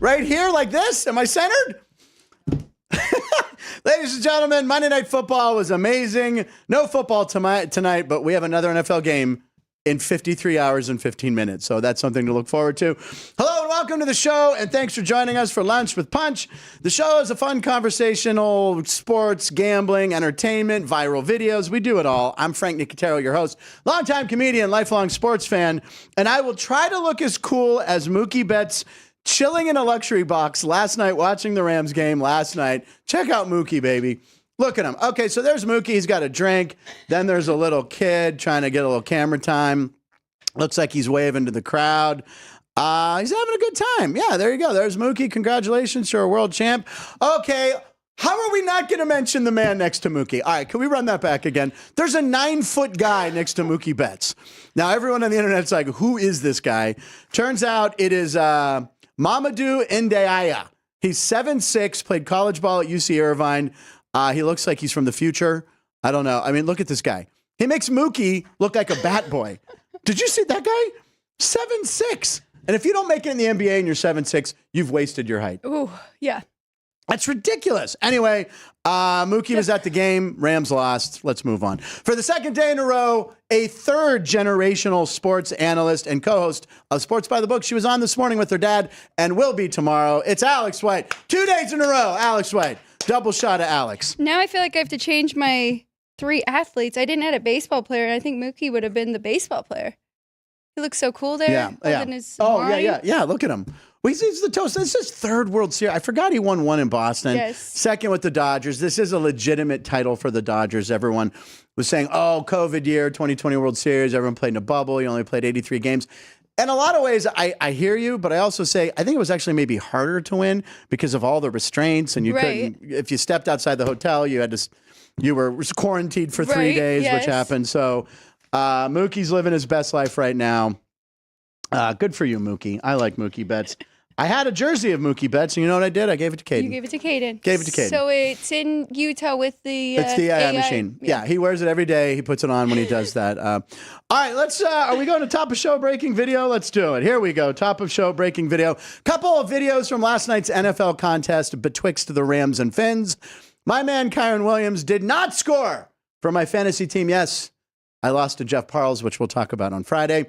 Right here, like this? Am I centered? Ladies and gentlemen, Monday Night Football was amazing. No football tonight, but we have another NFL game in 53 hours and 15 minutes. So that's something to look forward to. Hello and welcome to the show, and thanks for joining us for Lunch with Punch. The show is a fun conversational sports, gambling, entertainment, viral videos. We do it all. I'm Frank Nicotero, your host, longtime comedian, lifelong sports fan, and I will try to look as cool as Mookie Betts chilling in a luxury box last night, watching the Rams game last night. Check out Mookie, baby. Look at him. Okay, so there's Mookie. He's got a drink. Then there's a little kid trying to get a little camera time. Looks like he's waving to the crowd. He's having a good time. Yeah, there you go. There's Mookie. Congratulations, you're a world champ. Okay, how are we not going to mention the man next to Mookie? All right, can we run that back again? There's a 9-foot guy next to Mookie Betts. Now, everyone on the internet's like, who is this guy? Turns out it is Mamadou Ndiaye. He's 7'6", played college ball at UC Irvine. He looks like he's from the future. I don't know. I mean, look at this guy. He makes Mookie look like a bat boy. Did you see that guy? 7'6". And if you don't make it in the NBA and you're 7'6", you've wasted your height. Ooh, yeah. That's ridiculous. Anyway, Mookie was at the game. Rams lost. Let's move on. For the second day in a row, a third generational sports analyst and co-host of Sports by the Book. She was on this morning with her dad and will be tomorrow. It's Alex White. 2 days in a row, Alex White. Double shot of Alex. Now I feel like I have to change my 3 athletes. I didn't add a baseball player, and I think Mookie would have been the baseball player. He looks so cool there. Yeah. Yeah. Look at him. Well, he's the toast. This is third World Series. I forgot he won one in Boston. Yes. Second with the Dodgers. This is a legitimate title for the Dodgers. Everyone was saying, oh, COVID year, 2020 World Series. Everyone played in a bubble. You only played 83 games. In a lot of ways, I hear you, but I also say I think it was actually maybe harder to win because of all the restraints, and you couldn't. If you stepped outside the hotel, you were quarantined for 3 days, which happened. So Mookie's living his best life right now. Good for you, Mookie. I like Mookie Betts. I had a jersey of Mookie Betts, and you know what I did? I gave it to Caden. You gave it to Caden. Gave it to Caden. So it's in Utah with the it's the AI AI machine. Yeah, he wears it every day. He puts it on when he does that. All right, let's. Are we going to top of show breaking video? Let's do it. Here we go. Top of show breaking video. Couple of videos from last night's NFL contest betwixt the Rams and Finns. My man Kyron Williams did not score for my fantasy team. Yes, I lost to Jeff Parles, which we'll talk about on Friday.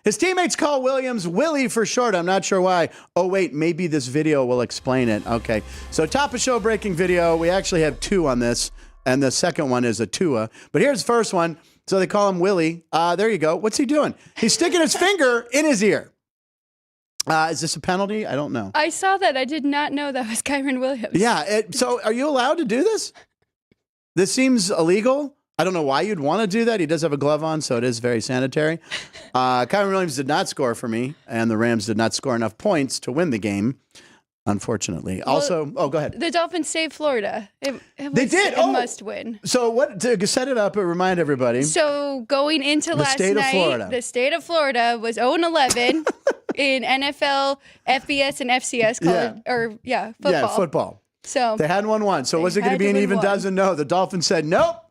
His teammates call Williams Willie for short. I'm not sure why. Oh, wait, maybe this video will explain it. Okay, so top of show breaking video. We actually have 2 on this, and the second one is a Tua. But here's the first one. So they call him Willie. There you go. What's he doing? He's sticking his finger in his ear. Is this a penalty? I don't know. I saw that. I did not know that was Kyron Williams. Yeah. So are you allowed to do this? This seems illegal. I don't know why you'd want to do that. He does have a glove on, so it is very sanitary. Kyron Williams did not score for me, and the Rams did not score enough points to win the game, unfortunately. Also, go ahead. The Dolphins saved Florida. They did. A must win. So what? To set it up and remind everybody. So going into last night, the state of Florida was 0-11 in NFL, FBS, and FCS football. Yeah, football. So they hadn't won one. So was it going to be an even dozen? No. The Dolphins said nope.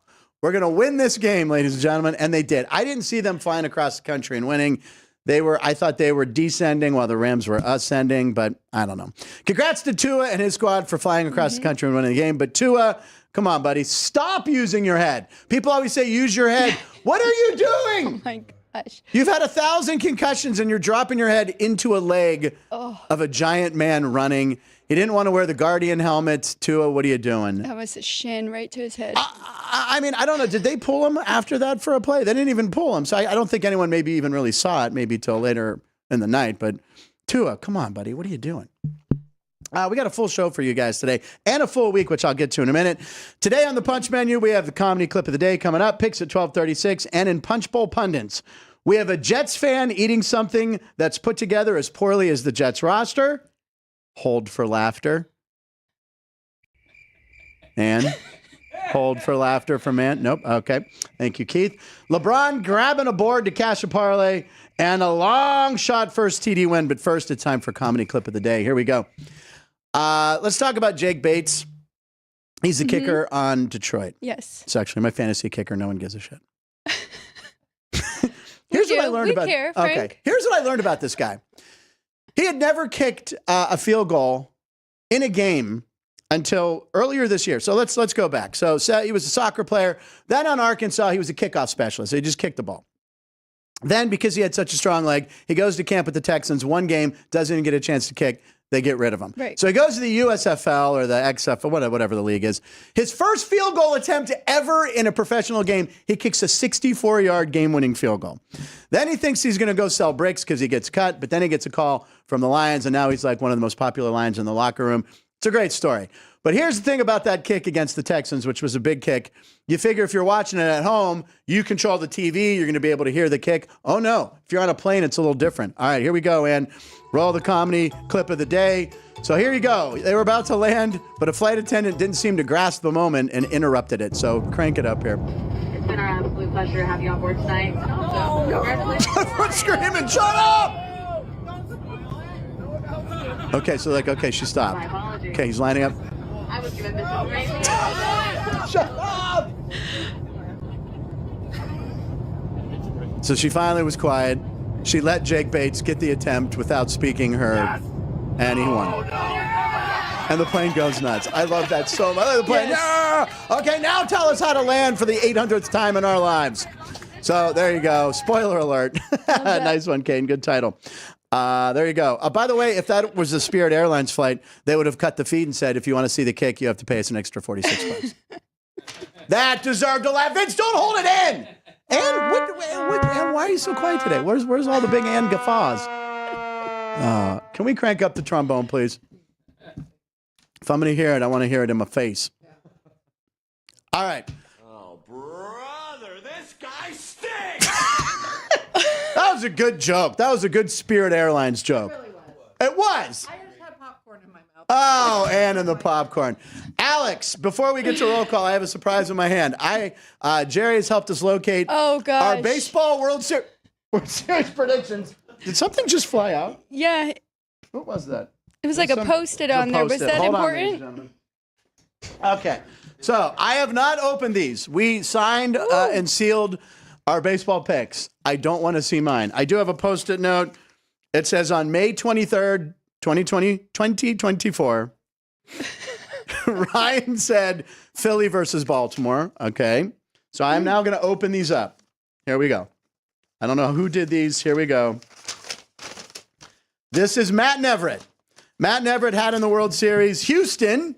We're going to win this game, ladies and gentlemen, and they did. I didn't see them flying across the country and winning. I thought they were descending while the Rams were ascending, but I don't know. Congrats to Tua and his squad for flying across the country and winning the game. But Tua, come on, buddy, stop using your head. People always say use your head. What are you doing? Oh my gosh. You've had 1,000 concussions and you're dropping your head into a leg of a giant man running. He didn't want to wear the Guardian helmet. Tua, what are you doing? That was a shin right to his head. I mean, I don't know. Did they pull him after that for a play? They didn't even pull him. So I don't think anyone maybe even really saw it, maybe till later in the night. But Tua, come on, buddy. What are you doing? We got a full show for you guys today and a full week, which I'll get to in a minute. Today on the Punch Menu, we have the comedy clip of the day coming up, picks at 12:36, and in Punch Bowl Pundits, we have a Jets fan eating something that's put together as poorly as the Jets roster. Hold for laughter. And hold for laughter from Ant. Nope. Okay. Thank you, Keith. LeBron grabbing a board to cash a parlay and a long shot first TD win. But first, it's time for comedy clip of the day. Here we go. Let's talk about Jake Bates. He's the kicker on Detroit. Yes. It's actually my fantasy kicker. No one gives a shit. Here's what I learned about. Okay. Here's what I learned about this guy. He had never kicked a field goal in a game until earlier this year. So let's go back. So he was a soccer player. Then on Arkansas, he was a kickoff specialist. So he just kicked the ball. Then, because he had such a strong leg, he goes to camp with the Texans. One game, doesn't even get a chance to kick. They get rid of him. Right. So he goes to the USFL or the XFL, whatever the league is. His first field goal attempt ever in a professional game, he kicks a 64-yard game-winning field goal. Then he thinks he's going to go sell bricks because he gets cut, but then he gets a call from the Lions, and now he's like one of the most popular Lions in the locker room. It's a great story. But here's the thing about that kick against the Texans, which was a big kick. You figure if you're watching it at home, you control the TV, you're going to be able to hear the kick. Oh, no. If you're on a plane, it's a little different. All right, here we go, and roll the comedy clip of the day. So here you go. They were about to land, but a flight attendant didn't seem to grasp the moment and interrupted it. So crank it up here. It's been our absolute pleasure to have you on board tonight. So, congratulations. Everyone's screaming, shut up! Okay, so okay, she stopped. My apologies. Okay, he's lining up. I was given this information. Shut up! So she finally was quiet. She let Jake Bates get the attempt without speaking her, and he won. And the plane goes nuts. I love that so much. The plane. Yes. Yeah! Okay, now tell us how to land for the 800th time in our lives. So there you go. Spoiler alert. Nice one, Kane. Good title. There you go. By the way, if that was a Spirit Airlines flight, they would have cut the feed and said, if you want to see the kick, you have to pay us an extra $46. That deserved a laugh. Vince, don't hold it in. And why are you so quiet today? Where's all the big and guffaws? Can we crank up the trombone, please? If I'm going to hear it, I want to hear it in my face. All right. Oh, brother, this guy stinks. That was a good joke. That was a good Spirit Airlines joke. It really was. It was. I just had popcorn in my mouth. Oh, and in the popcorn. Alex, before we get to roll call, I have a surprise in my hand. Jerry has helped us locate Oh, gosh. our baseball World Series predictions. Did something just fly out? Yeah. What was that? It was like a Post-it on there. Was that Hold on, important? ladies and gentlemen. Okay. So I have not opened these. We signed and sealed our baseball picks. I don't want to see mine. I do have a Post-it note. It says on May 23rd, 2024, Ryan said Philly versus Baltimore. Okay. So I'm now going to open these up. Here we go. I don't know who did these. Here we go. This is Matt Neverett. Matt Neverett had in the World Series Houston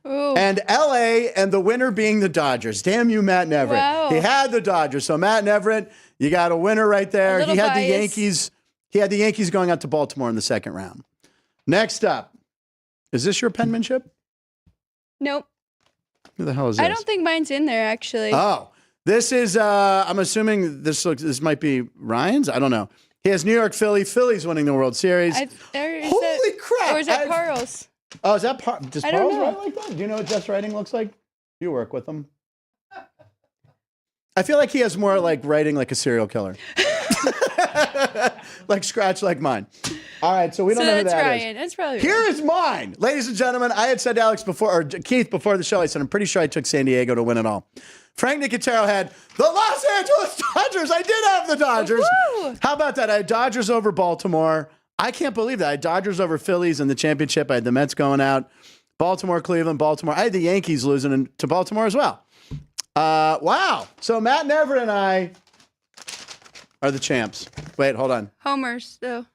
and LA, and the winner being the Dodgers. Damn you, Matt Neverett. Wow. He had the Dodgers. So Matt Neverett, you got a winner right there. He had the Yankees. He had the Yankees going out to Baltimore in the second round. Next up. Is this your penmanship? Nope. Who the hell is this? I don't think mine's in there, actually. Oh, this is, I'm assuming this might be Ryan's. I don't know. He has New York Phillies winning the World Series. Holy crap. Or is that Carl's? Oh, is that does I don't Carl's know. write like that? Do you know what Jeff's writing looks like? You work with him. I feel like he has more like writing like a serial killer. Like scratch like mine. All right, so we don't know who that Ryan. is. That's probably Here is mine. Ladies and gentlemen, I had said to Alex before, or Keith before the show, I said, I'm pretty sure I took San Diego to win it all. Frank Nicotero had the Los Angeles Dodgers. I did have the Dodgers. Woo! How about that? I had Dodgers over Baltimore. I can't believe that. I had Dodgers over Phillies in the championship. I had the Mets going out. Baltimore, Cleveland, Baltimore. I had the Yankees losing to Baltimore as well. Wow. So Matt Neverett and I are the champs. Wait, hold on. Homers, though.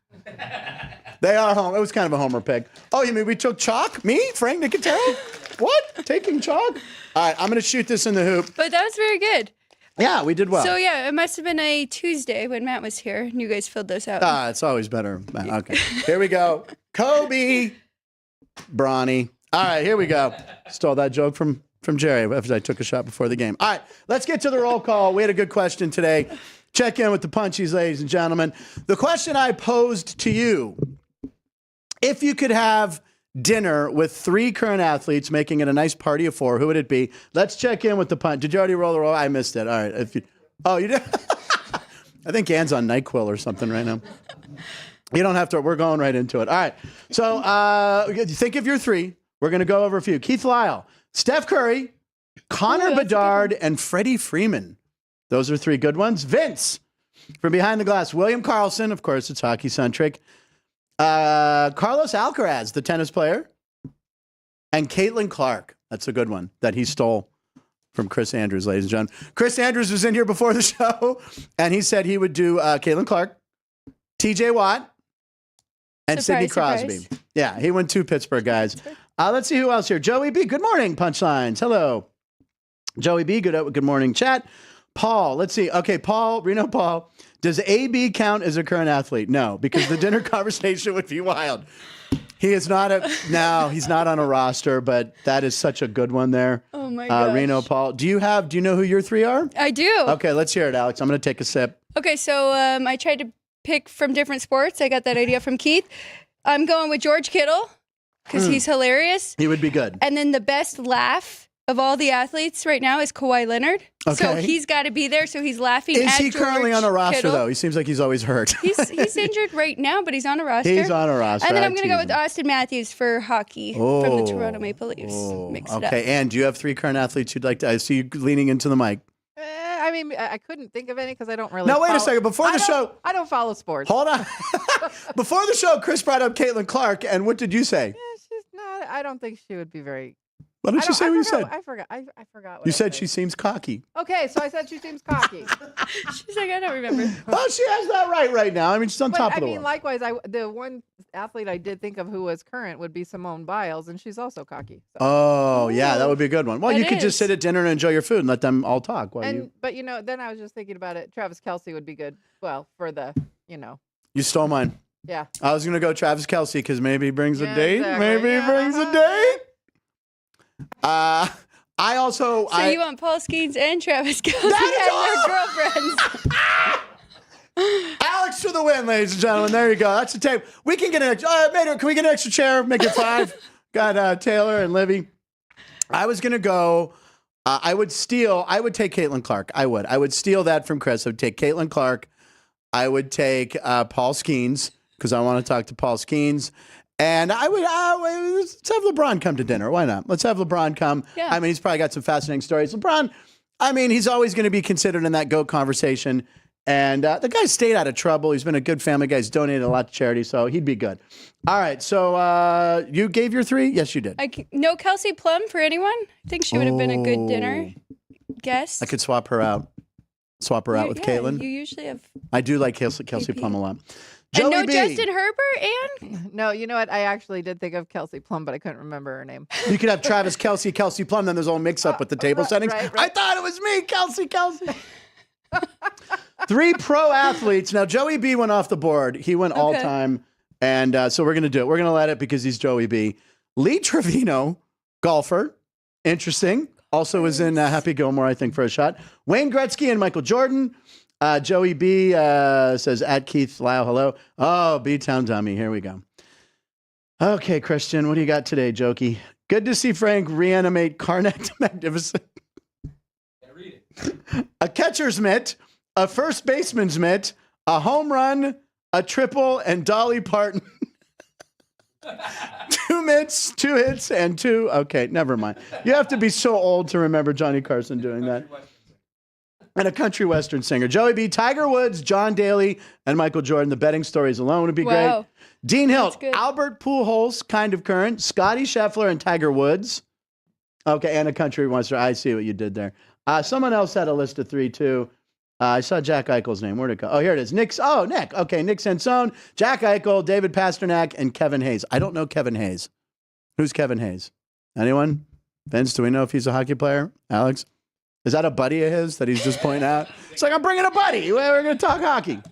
They are home. It was kind of a homer pick. Oh, you mean we took chalk? Me? Frank Nicotero? What? Taking chalk? All right, I'm going to shoot this in the hoop. But that was very good. Yeah, we did well. So, yeah, it must have been a Tuesday when Matt was here, and you guys filled those out. It's always better. Okay, here we go. Kobe. Brawny. All right, here we go. Stole that joke from Jerry after I took a shot before the game. All right, let's get to the roll call. We had a good question today. Check in with the punchies, ladies and gentlemen. The question I posed to you, if you could have dinner with 3 current athletes, making it a nice party of 4, who would it be? Let's check in with the punch. Did you already roll the roll? I missed it. All right. You did? I think Ann's on NyQuil or something right now. You don't have to. We're going right into it. All right. So think of your 3. We're going to go over a few. Keith Lyle, Steph Curry, Connor Bedard, and Freddie Freeman. Those are 3 good ones. Vince, from behind the glass, William Karlsson. Of course, it's hockey-centric. Carlos Alcaraz, the tennis player. And Caitlin Clark. That's a good one that he stole from Chris Andrews, ladies and gentlemen. Chris Andrews was in here before the show, and he said he would do Caitlin Clark, TJ Watt, and Sidney Crosby. Surprise. Yeah, he went 2 Pittsburgh guys. Let's see who else here. Joey B. Good morning, Punchlines. Hello. Joey B. Good morning, chat. Paul, let's see. Okay, Paul, Reno Paul. Does AB count as a current athlete? No, because the dinner conversation would be wild. He is not he's not on a roster, but that is such a good one there. Oh my gosh. Reno Paul. Do you know who your 3 are? I do. Okay, let's hear it, Alex. I'm going to take a sip. Okay, so I tried to pick from different sports. I got that idea from Keith. I'm going with George Kittle because he's hilarious. He would be good. And then the best laugh of all the athletes right now is Kawhi Leonard. Okay. So he's got to be there. So he's laughing. Is at he currently George on a roster, Kittle. though? He seems like he's always hurt. He's injured right now, but he's on a roster. He's on a roster. And then I'm going to go with Austin Matthews for hockey from the Toronto Maple Leafs. Mix it up. Okay, and do you have 3 current athletes you'd like to? I see you leaning into the mic. I mean, I couldn't think of any because I don't really. Now, wait a second. Before the show, I don't follow sports. Hold on. Before the show, Chris brought up Caitlin Clark, and what did you say? Yeah, she's not. I don't think she would be very. Why don't you say what you said? I forgot. I forgot. What You I said she seems cocky. Okay, so I said she seems cocky. She's like, I don't remember. Well, she has that right now. I mean, she's on But top of I the mean, world. likewise, the one athlete I did think of who was current would be Simone Biles, and she's also cocky. So. Oh, yeah, that would be a good one. Well, That you could just is. sit at dinner and enjoy your food and let them all talk. But then I was just thinking about it. Travis Kelce would be good. Well, for the You stole mine. yeah. I was going to go Travis Kelce because maybe he brings a Yeah, date. exactly. Maybe he Yeah, brings a date. I also. So you want Paul Skeens and Travis Kelce and That their girlfriends. Alex for the win, ladies and gentlemen. There you go. That's the tape. We can get an extra. Mater, can we get an extra chair? Make it 5. Got Taylor and Livy. I was gonna go. I would take Caitlin Clark. I would steal that from Chris. I would take Caitlin Clark. I would take Paul Skeens because I want to talk to Paul Skeens. And I would let's have LeBron come to dinner. Why not? Let's have LeBron come. Yeah. I mean, he's probably got some fascinating stories. LeBron, I mean, he's always going to be considered in that GOAT conversation. And the guy stayed out of trouble. He's been a good family guy. He's donated a lot to charity, so he'd be good. All right, so you gave your 3? Yes, you did. No Kelsey Plum for anyone? I think she would have been a good dinner guest. I could swap her out. With Caitlin. You usually have. I do like Kelsey Plum a lot. And no Joey B. Justin Herbert, and No, you know what? I actually did think of Kelsey Plum, but I couldn't remember her name. You could have Travis Kelce, Kelsey Plum. Then there's a whole mix-up with the table settings. right. I thought it was me, Kelsey. 3 pro athletes. Now, Joey B went off the board. He went all-time. And so we're going to do it. We're going to let it because he's Joey B. Lee Trevino, golfer. Interesting. Also was in Happy Gilmore, I think, for a shot. Wayne Gretzky and Michael Jordan. Joey B says, at Keith Lyle, hello. Oh, B-Town Dummy. Here we go. Okay, Christian, what do you got today, Jokey? Good to see Frank reanimate Carnett Magnificent. A catcher's mitt, a first baseman's mitt, a home run, a triple, and Dolly Parton. 2 mitts, 2 hits, and 2. Okay, never mind. You have to be so old to remember Johnny Carson doing that. And a country western singer. Joey B, Tiger Woods, John Daly, and Michael Jordan. The betting stories alone would be great. Dean Hilt, Albert Pujols, kind of current. Scotty Scheffler and Tiger Woods. Okay, and a country western. I see what you did there. Someone else had a list of 3, too. I saw Jack Eichel's name. Where'd it go? Oh, here it is. Nick. Okay, Nick Sansone, Jack Eichel, David Pasternak, and Kevin Hayes. I don't know Kevin Hayes. Who's Kevin Hayes? Anyone? Vince, do we know if he's a hockey player? Alex? Is that a buddy of his that he's just pointing out? It's like, I'm bringing a buddy. We're going to talk hockey.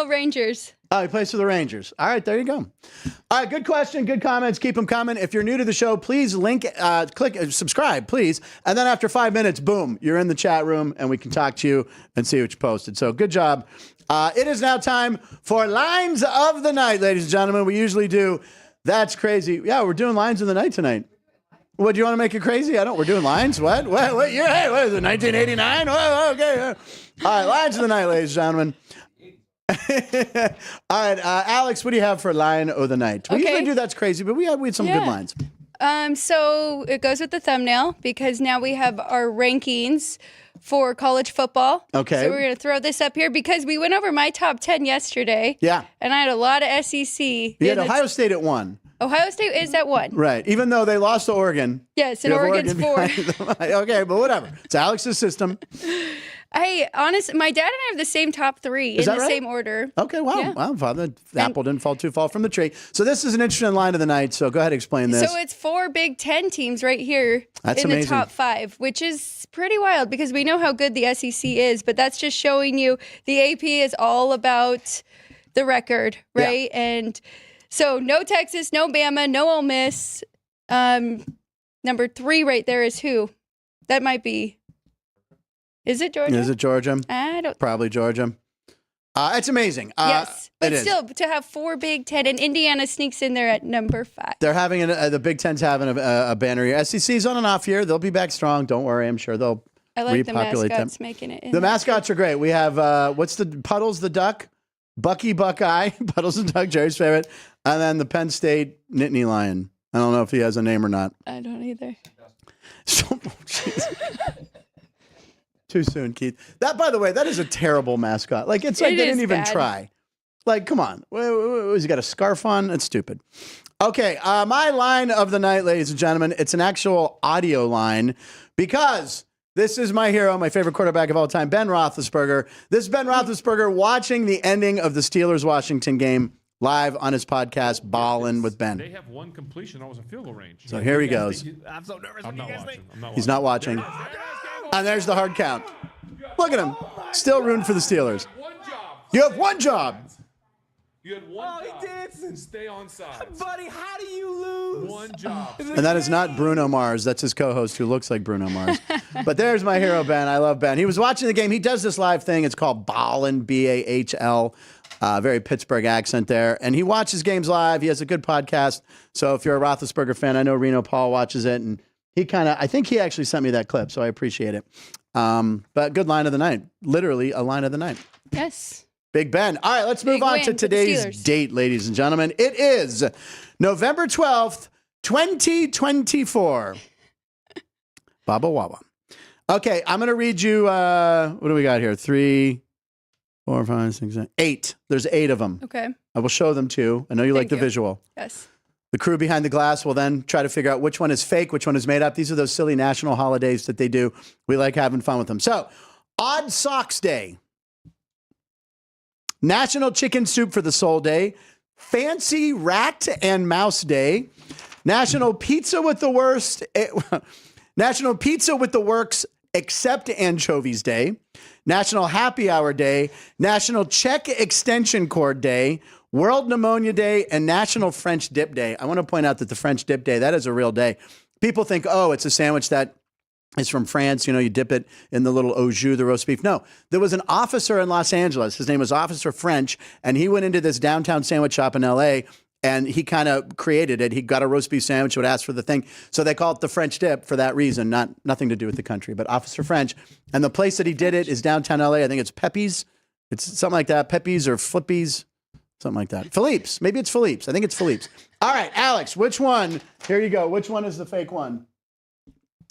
Rangers. Oh, he plays for the Rangers. All right, there you go. All right, good question, good comments. Keep them coming. If you're new to the show, please click subscribe, please. And then after 5 minutes, boom, you're in the chat room and we can talk to you and see what you posted. So good job. It is now time for Lines of the Night, ladies and gentlemen. We usually do That's Crazy. Yeah, we're doing Lines of the Night tonight. What, do you want to make it crazy? We're doing lines? What year? Hey, what is it, 1989? Oh, okay. All right, Lines of the Night, ladies and gentlemen. All right, Alex, what do you have for Line of the Night? We usually do That's Crazy, but we had some good lines. So it goes with the thumbnail because now we have our rankings for college football. Okay. So we're going to throw this up here because we went over my top 10 yesterday. Yeah. And I had a lot of SEC. You had Ohio State at 1. Ohio State is at 1. Right. Even though they lost to Oregon. Yes, and Oregon's 4. Okay, but whatever. It's Alex's system. Honestly, my dad and I have the same top 3 in the same order. Okay, wow. Yeah. Wow, the apple didn't fall too far from the tree. So this is an interesting Line of the Night, so go ahead and explain this. So it's 4 Big Ten teams right here in the top 5, which is pretty wild because we know how good the SEC is, but that's just showing you the AP is all about the record, right? Yeah. And so no Texas, no Bama, no Ole Miss. Number 3 right there is who? That might be... Is it Georgia? Is it Georgia? I don't. Probably Georgia. It's amazing. Yes, but still, to have 4 Big Ten and Indiana sneaks in there at number 5. They're having the Big Ten's having a banner year. SEC's on an off year. They'll be back strong. Don't worry. I'm sure they'll repopulate the mascots making it. The mascots are great. We have what's the Puddles the duck, Bucky Buckeye, Puddles the duck, Jerry's favorite, and then the Penn State Nittany Lion. I don't know if he has a name or not. I don't either. Too soon, Keith. That, by the way, that is a terrible mascot. Like, it's like they didn't even try. Like, come on. Has he got a scarf on? That's stupid. Okay, my Line of the Night, ladies and gentlemen, it's an actual audio line because this is my hero, my favorite quarterback of all time, Ben Roethlisberger. This is Ben Roethlisberger watching the ending of the Steelers-Washington game live on his podcast, Ballin' with Ben. They have 1 completion. I was in field goal range. So here he goes. I'm so nervous. I'm not watching. He's not watching. And there's the hard count. Look at him. Still rooting for the Steelers. You have 1 job. You had 1 job. He dancing. Stay on side. Buddy, how do you lose? 1 job. And that is not Bruno Mars. That's his co-host who looks like Bruno Mars. But there's my hero, Ben. I love Ben. He was watching the game. He does this live thing. It's called Ballin', B-A-H-L. Very Pittsburgh accent there. And he watches games live. He has a good podcast. So if you're a Roethlisberger fan, I know Reno Paul watches it. And I think he actually sent me that clip. So I appreciate it. But good Line of the Night. Literally a Line of the Night. Yes. Big Ben. All right, let's move on to today's date, ladies and gentlemen. It is November 12th, 2024. Baba Wawa. Okay, I'm going to read you, what do we got here? 3, 4, 5, 6, 7, 8. There's 8 of them. Okay. I will show them to you. I know you like the visual. Yes. The crew behind the glass will then try to figure out which one is fake, which one is made up. These are those silly national holidays that they do. We like having fun with them. So, Odd Socks Day. National Chicken Soup for the Soul Day. Fancy Rat and Mouse Day. National Pizza with the Worst. National Pizza with the Works except Anchovies Day. National Happy Hour Day. National Check Extension Cord Day. World Pneumonia Day, and National French Dip Day. I want to point out that the French Dip Day, that is a real day. People think, oh, it's a sandwich that is from France. You know, you dip it in the little au jus, the roast beef. No, there was an officer in Los Angeles. His name was Officer French, and he went into this downtown sandwich shop in L.A., and he kind of created it. He got a roast beef sandwich, would ask for the thing. So they call it the French dip for that reason, nothing to do with the country, but Officer French. And the place that he did it is downtown L.A. I think it's Pepe's. It's something like that, Pepe's or Flippies. Something like that. Philippe's. Maybe it's Philippe's. I think it's Philippe's. All right, Alex, which one? Here you go. Which one is the fake one?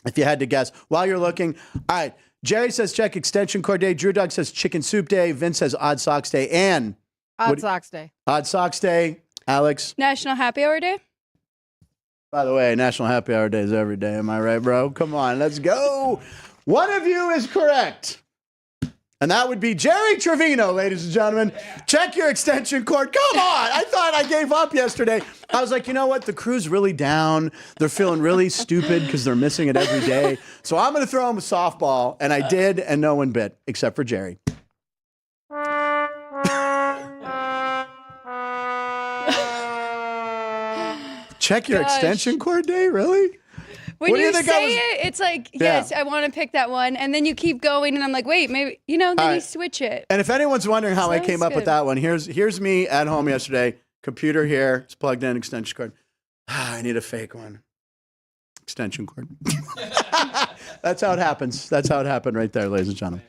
If you had to guess. While you're looking. All right. Jerry says check extension cord day. Drew Doug says chicken soup day. Vince says odd socks day. Ann. Odd socks day. Odd socks day. Alex. National Happy Hour Day. By the way, National Happy Hour Day is every day. Am I right, bro? Come on. Let's go. One of you is correct. And that would be Jerry Trevino, ladies and gentlemen. Check your extension cord. Come on. I thought I gave up yesterday. I was like, you know what? The crew's really down. They're feeling really stupid because they're missing it every day. So I'm going to throw them a softball. And I did, and no one bit, except for Jerry. Check your extension cord day, really? When What do you you think say it, it's like, yes, Yeah. I want to pick that one. And then you keep going, and I'm like, wait, maybe, then All you right. switch it. And if anyone's wondering how I Sounds came up with good. that one, here's me at home yesterday. Computer here, it's plugged in, extension cord. I need a fake one. Extension cord. That's how it happens. That's how it happened right there, ladies and gentlemen.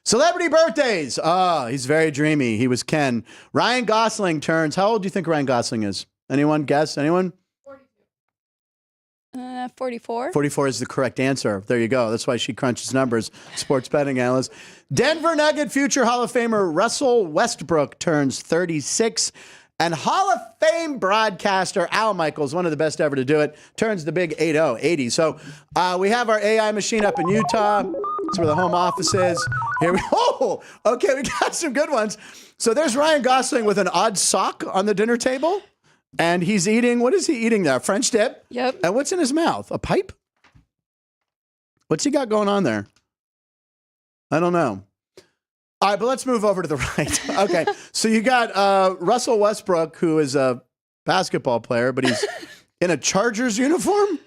Celebrity birthdays. Oh, he's very dreamy. He was Ken. Ryan Gosling turns. How old do you think Ryan Gosling is? Anyone guess? Anyone? 44. 44 is the correct answer. There you go. That's why she crunches numbers. Sports betting analyst. Denver Nugget future Hall of Famer Russell Westbrook turns 36. And Hall of Fame broadcaster Al Michaels, one of the best ever to do it, turns the big 80. So we have our AI machine up in Utah. That's where the home office is. Here we go. Okay, we got some good ones. So there's Ryan Gosling with an odd sock on the dinner table. And he's eating, what is he eating there? French dip? Yep. And what's in his mouth? A pipe? What's he got going on there? I don't know. All right, but let's move over to the right. Okay, so you got Russell Westbrook, who is a basketball player, but he's in a Chargers uniform.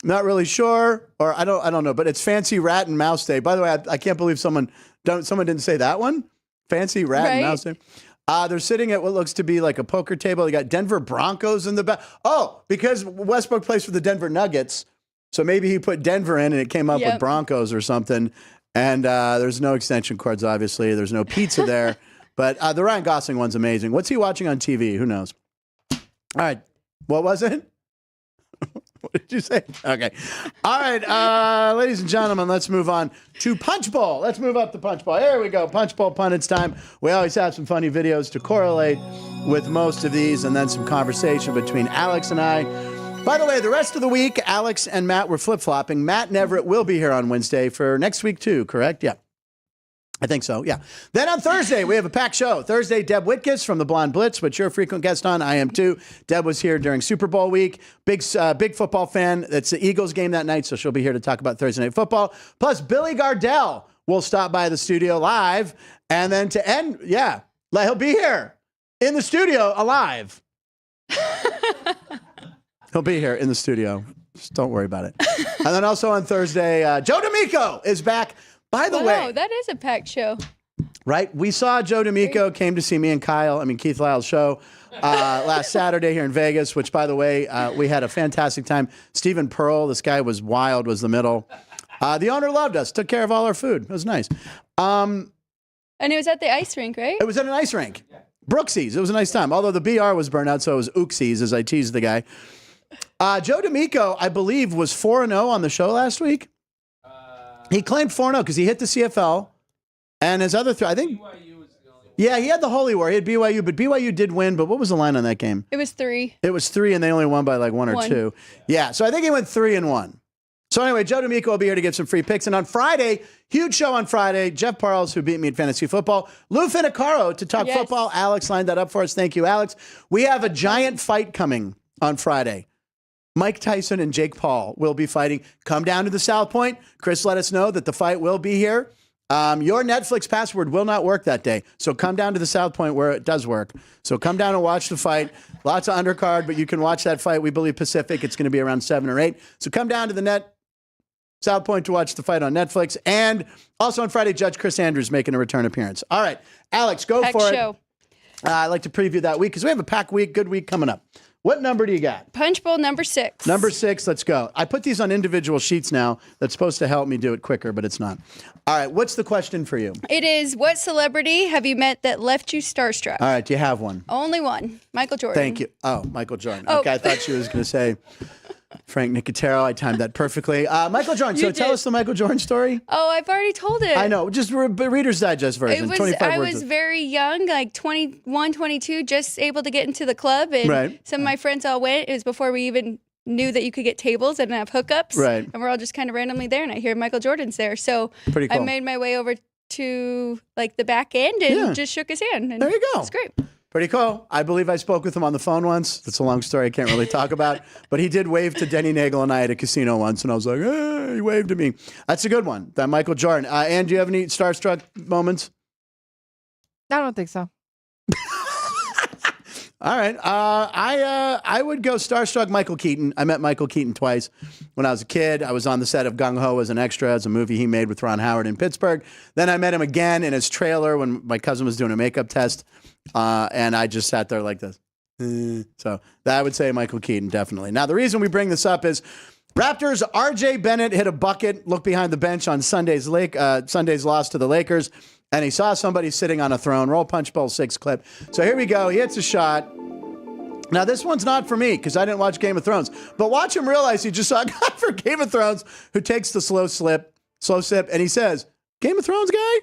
Not really sure, or I don't know. But it's Fancy Rat and Mouse Day. By the way, I can't believe someone didn't say that one. Fancy Rat and Mouse Day. They're sitting at what looks to be like a poker table. You got Denver Broncos in the back. Oh, because Westbrook plays for the Denver Nuggets, so maybe he put Denver in and it came up with Broncos or something. And there's no extension cords, obviously. There's no pizza there. But the Ryan Gosling one's amazing. What's he watching on TV? Who knows? All right. What was it? What did you say? Okay. All right. Ladies and gentlemen, let's move on to Punch Bowl. Let's move up the Punch Bowl. Here we go. Punch Bowl pundits time. We always have some funny videos to correlate with most of these, and then some conversation between Alex and I. By the way, the rest of the week, Alex and Matt were flip-flopping. Matt Neverett will be here on Wednesday for next week too, correct? Yeah. I think so, yeah. Then on Thursday, we have a packed show. Thursday, Deb Whitkus from the Blonde Blitz, which you're a frequent guest on. I am too. Deb was here during Super Bowl week. Big football fan. It's the Eagles game that night, so she'll be here to talk about Thursday Night Football. Plus, Billy Gardell will stop by the studio live. And then to end, he'll be here in the studio alive. He'll be here in the studio. Just don't worry about it. And then also on Thursday, Joe D'Amico is back. By the way, that is a packed show. Right? We saw Joe D'Amico came to see me and Keith Lyle's show last Saturday here in Vegas, which, by the way, we had a fantastic time. Stephen Pearl, this guy was wild, was the middle. The owner loved us, took care of all our food. It was nice. And it was at the ice rink, right? It was at an ice rink. Brooksie's. It was a nice time. Although the BR was burned out, so it was Ooksies, as I teased the guy. Joe D'Amico, I believe, was 4-0 on the show last week. He claimed 4-0 because he hit the CFL, and his other I think. Yeah, he had the Holy War. He had BYU, but BYU did win. But what was the line on that game? It was 3. It was 3, and they only won by like 1 or 2. Yeah, so I think he went 3-1. So anyway, Joe D'Amico will be here to give some free picks. And on Friday, huge show on Friday, Jeff Parles, who beat me in fantasy football, Lou Finicaro to talk football. Alex lined that up for us. Thank you, Alex. We have a giant fight coming on Friday. Mike Tyson and Jake Paul will be fighting. Come down to the South Point. Chris let us know that the fight will be here. Your Netflix password will not work that day. So come down to the South Point where it does work. So come down and watch the fight. Lots of undercard, but you can watch that fight. We believe Pacific. It's going to be around 7 or 8. So come down to the South Point to watch the fight on Netflix. And also on Friday, Judge Chris Andrews making a return appearance. All right, Alex, go for it. I'd like to preview that week because we have a packed week, good week coming up. What number do you got? Punch Bowl number 6. Number 6, let's go. I put these on individual sheets now. That's supposed to help me do it quicker, but it's not. All right, what's the question for you? It is, what celebrity have you met that left you starstruck? All right, do you have one? Only one. Michael Jordan. Thank you. Oh, Michael Jordan. Okay, I thought she was going to say Frank Nicotero. I timed that perfectly. Michael Jordan. So tell us the Michael Jordan story. Oh, I've already told it. I know. Just Reader's Digest version. 25 I words. was very young, like 21, 22, just able to get into the club. And some of my friends all went. It was before we even knew that you could get tables and have hookups. Right. And we're all just kind of randomly there. And I hear Michael Jordan's there. So pretty cool. I made my way over to like the back end and just shook his hand. And there you go. It's great. Pretty cool. I believe I spoke with him on the phone once. That's a long story I can't really talk about. But he did wave to Denny Nagel and I at a casino once, and I was like, he waved to me. That's a good one, that Michael Jordan. Ann, do you have any starstruck moments? I don't think so. All right. I would go starstruck Michael Keaton. I met Michael Keaton twice when I was a kid. I was on the set of Gung Ho as an extra as a movie he made with Ron Howard in Pittsburgh. Then I met him again in his trailer when my cousin was doing a makeup test. And I just sat there like this. So I would say Michael Keaton, definitely. Now, the reason we bring this up is Raptors' R.J. Bennett hit a bucket, looked behind the bench on Sunday's loss to the Lakers, and he saw somebody sitting on a throne. Roll Punchbowl 6 clip. So here we go. He hits a shot. Now, this one's not for me because I didn't watch Game of Thrones. But watch him realize he just saw a guy for Game of Thrones who takes the slow sip, and he says, Game of Thrones guy?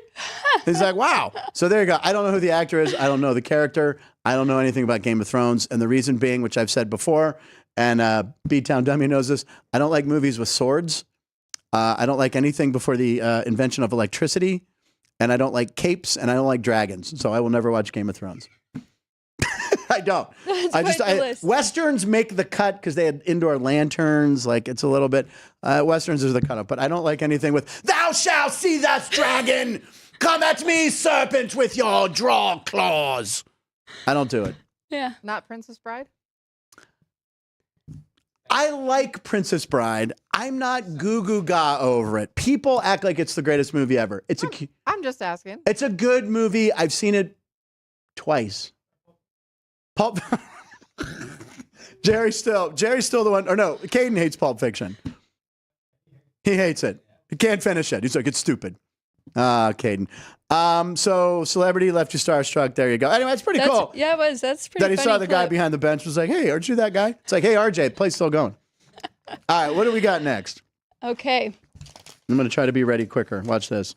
He's like, wow. So there you go. I don't know who the actor is. I don't know the character. I don't know anything about Game of Thrones. And the reason being, which I've said before, and B-Town Dummy knows this, I don't like movies with swords. I don't like anything before the invention of electricity. And I don't like capes, and I don't like dragons. So I will never watch Game of Thrones. I don't. Westerns make the cut because they had indoor lanterns. Like, it's a little bit, Westerns is the cut up. But I don't like anything with, thou shalt see that dragon. Come at me, serpent, with your draw claws. I don't do it. Yeah. Not Princess Bride? I like Princess Bride. I'm not goo-goo ga over it. People act like it's the greatest movie ever. I'm just asking. It's a good movie. I've seen it twice. Jerry's still the one. Or no, Caden hates Pulp Fiction. He hates it. He can't finish it. He's like, it's stupid. Caden. So celebrity left you starstruck. There you go. Anyway, it's pretty cool. Yeah, it was. That's pretty. Then he saw the guy behind the bench. Was like, hey, aren't you that guy? It's like, hey, RJ, play's still going. All right, what do we got next? Okay. I'm gonna try to be ready quicker. Watch this.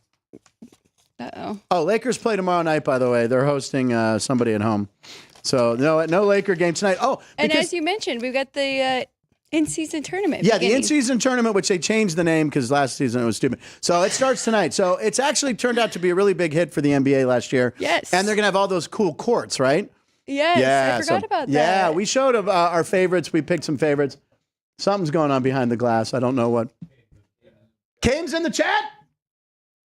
Uh-oh. Oh, Lakers play tomorrow night. By the way, they're hosting somebody at home. So no Laker game tonight. Oh, and as you mentioned, we've got the in-season tournament. Yeah, the in-season tournament, which they changed the name because last season it was stupid. So it starts tonight. So it's actually turned out to be a really big hit for the NBA last year. Yes. And they're going to have all those cool courts, right? Yes, yeah, I forgot about that. Yeah, we showed our favorites. We picked some favorites. Something's going on behind the glass. I don't know what. Caden's in the chat?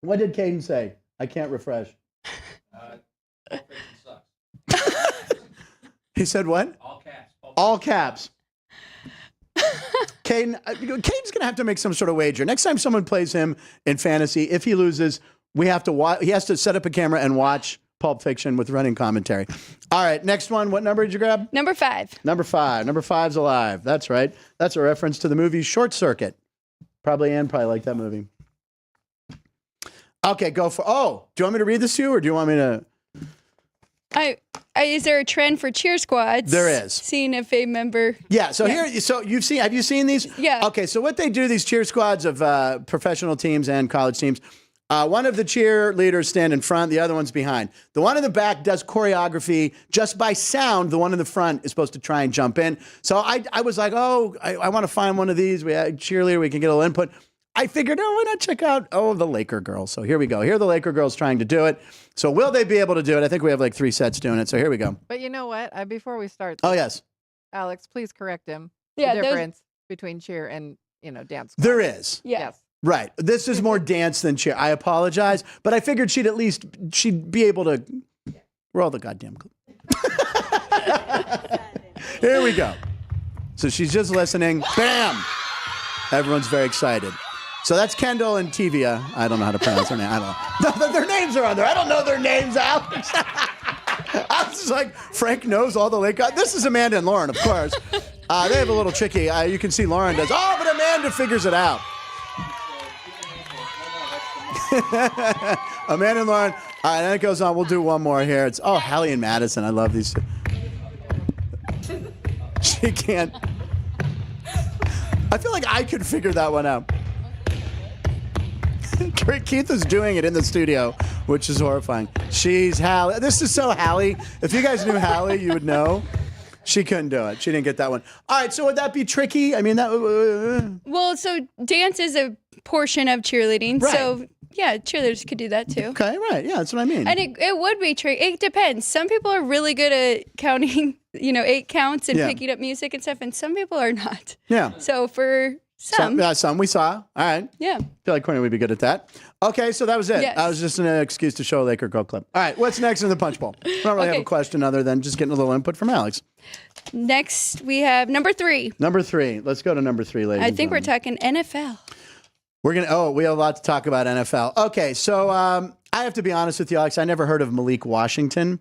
What did Caden say? I can't refresh. He said what? All caps. All caps. Caden's going to have to make some sort of wager. Next time someone plays him in fantasy, if he loses, he has to set up a camera and watch Pulp Fiction with running commentary. All right, next one. What number did you grab? Number 5. Number 5. Number 5's alive. That's right. That's a reference to the movie Short Circuit. Probably like that movie. Okay, go for. Oh, do you want me to read this to you, or do you want me to? Is there a trend for cheer squads? There is. Seeing if a member. Yeah. So here. So have you seen these? Yeah. Okay. So what they do, these cheer squads of professional teams and college teams. One of the cheerleaders stand in front, the other one's behind. The one in the back does choreography just by sound. The one in the front is supposed to try and jump in. So I was like, I want to find one of these. We had cheerleader, we can get a little input. I figured, why not check out, the Laker girls. So here we go. Here are the Laker girls trying to do it. So will they be able to do it? I think we have like 3 sets doing it. So here we go. But you know what? Before we start. Oh, yes. Alex, please correct him. Yeah, the difference between cheer and, dance squad. There is. Yeah. Yes. Right. This is more dance than cheer. I apologize, but I figured she'd be able to roll the goddamn clip. Here we go. So she's just listening. Bam! Everyone's very excited. So that's Kendall and Tivia. I don't know how to pronounce their name. I don't know. Their names are on there. I don't know their names, Alex. I was just like, Frank knows all the late guys. This is Amanda and Lauren, of course. They have a little tricky. You can see Lauren does. Oh, but Amanda figures it out. Amanda and Lauren. All right, then it goes on. We'll do one more here. It's Hallie and Madison. I love these. She can't. I feel like I could figure that one out. Keith is doing it in the studio, which is horrifying. She's Hallie. This is so Hallie. If you guys knew Hallie, you would know. She couldn't do it. She didn't get that one. All right, so would that be tricky? I mean, that. Well, so dance is a portion of cheerleading. Right. So, yeah, cheerleaders could do that too. Okay, right. Yeah, that's what I mean. And it would be tricky. It depends. Some people are really good at counting, 8 counts and picking up music and stuff, and some people are not. Yeah. So for Some. We saw. All right. Yeah. I feel like Courtney would be good at that. Okay, so that was it. Yes. That was just an excuse to show a Laker Go clip. All right, what's next in the punch bowl? I don't really have a question other than just getting a little input from Alex. Next, we have number 3. Number 3. Let's go to number 3, ladies. I think we're talking NFL. We have a lot to talk about NFL. Okay, so I have to be honest with you, Alex. I never heard of Malik Washington.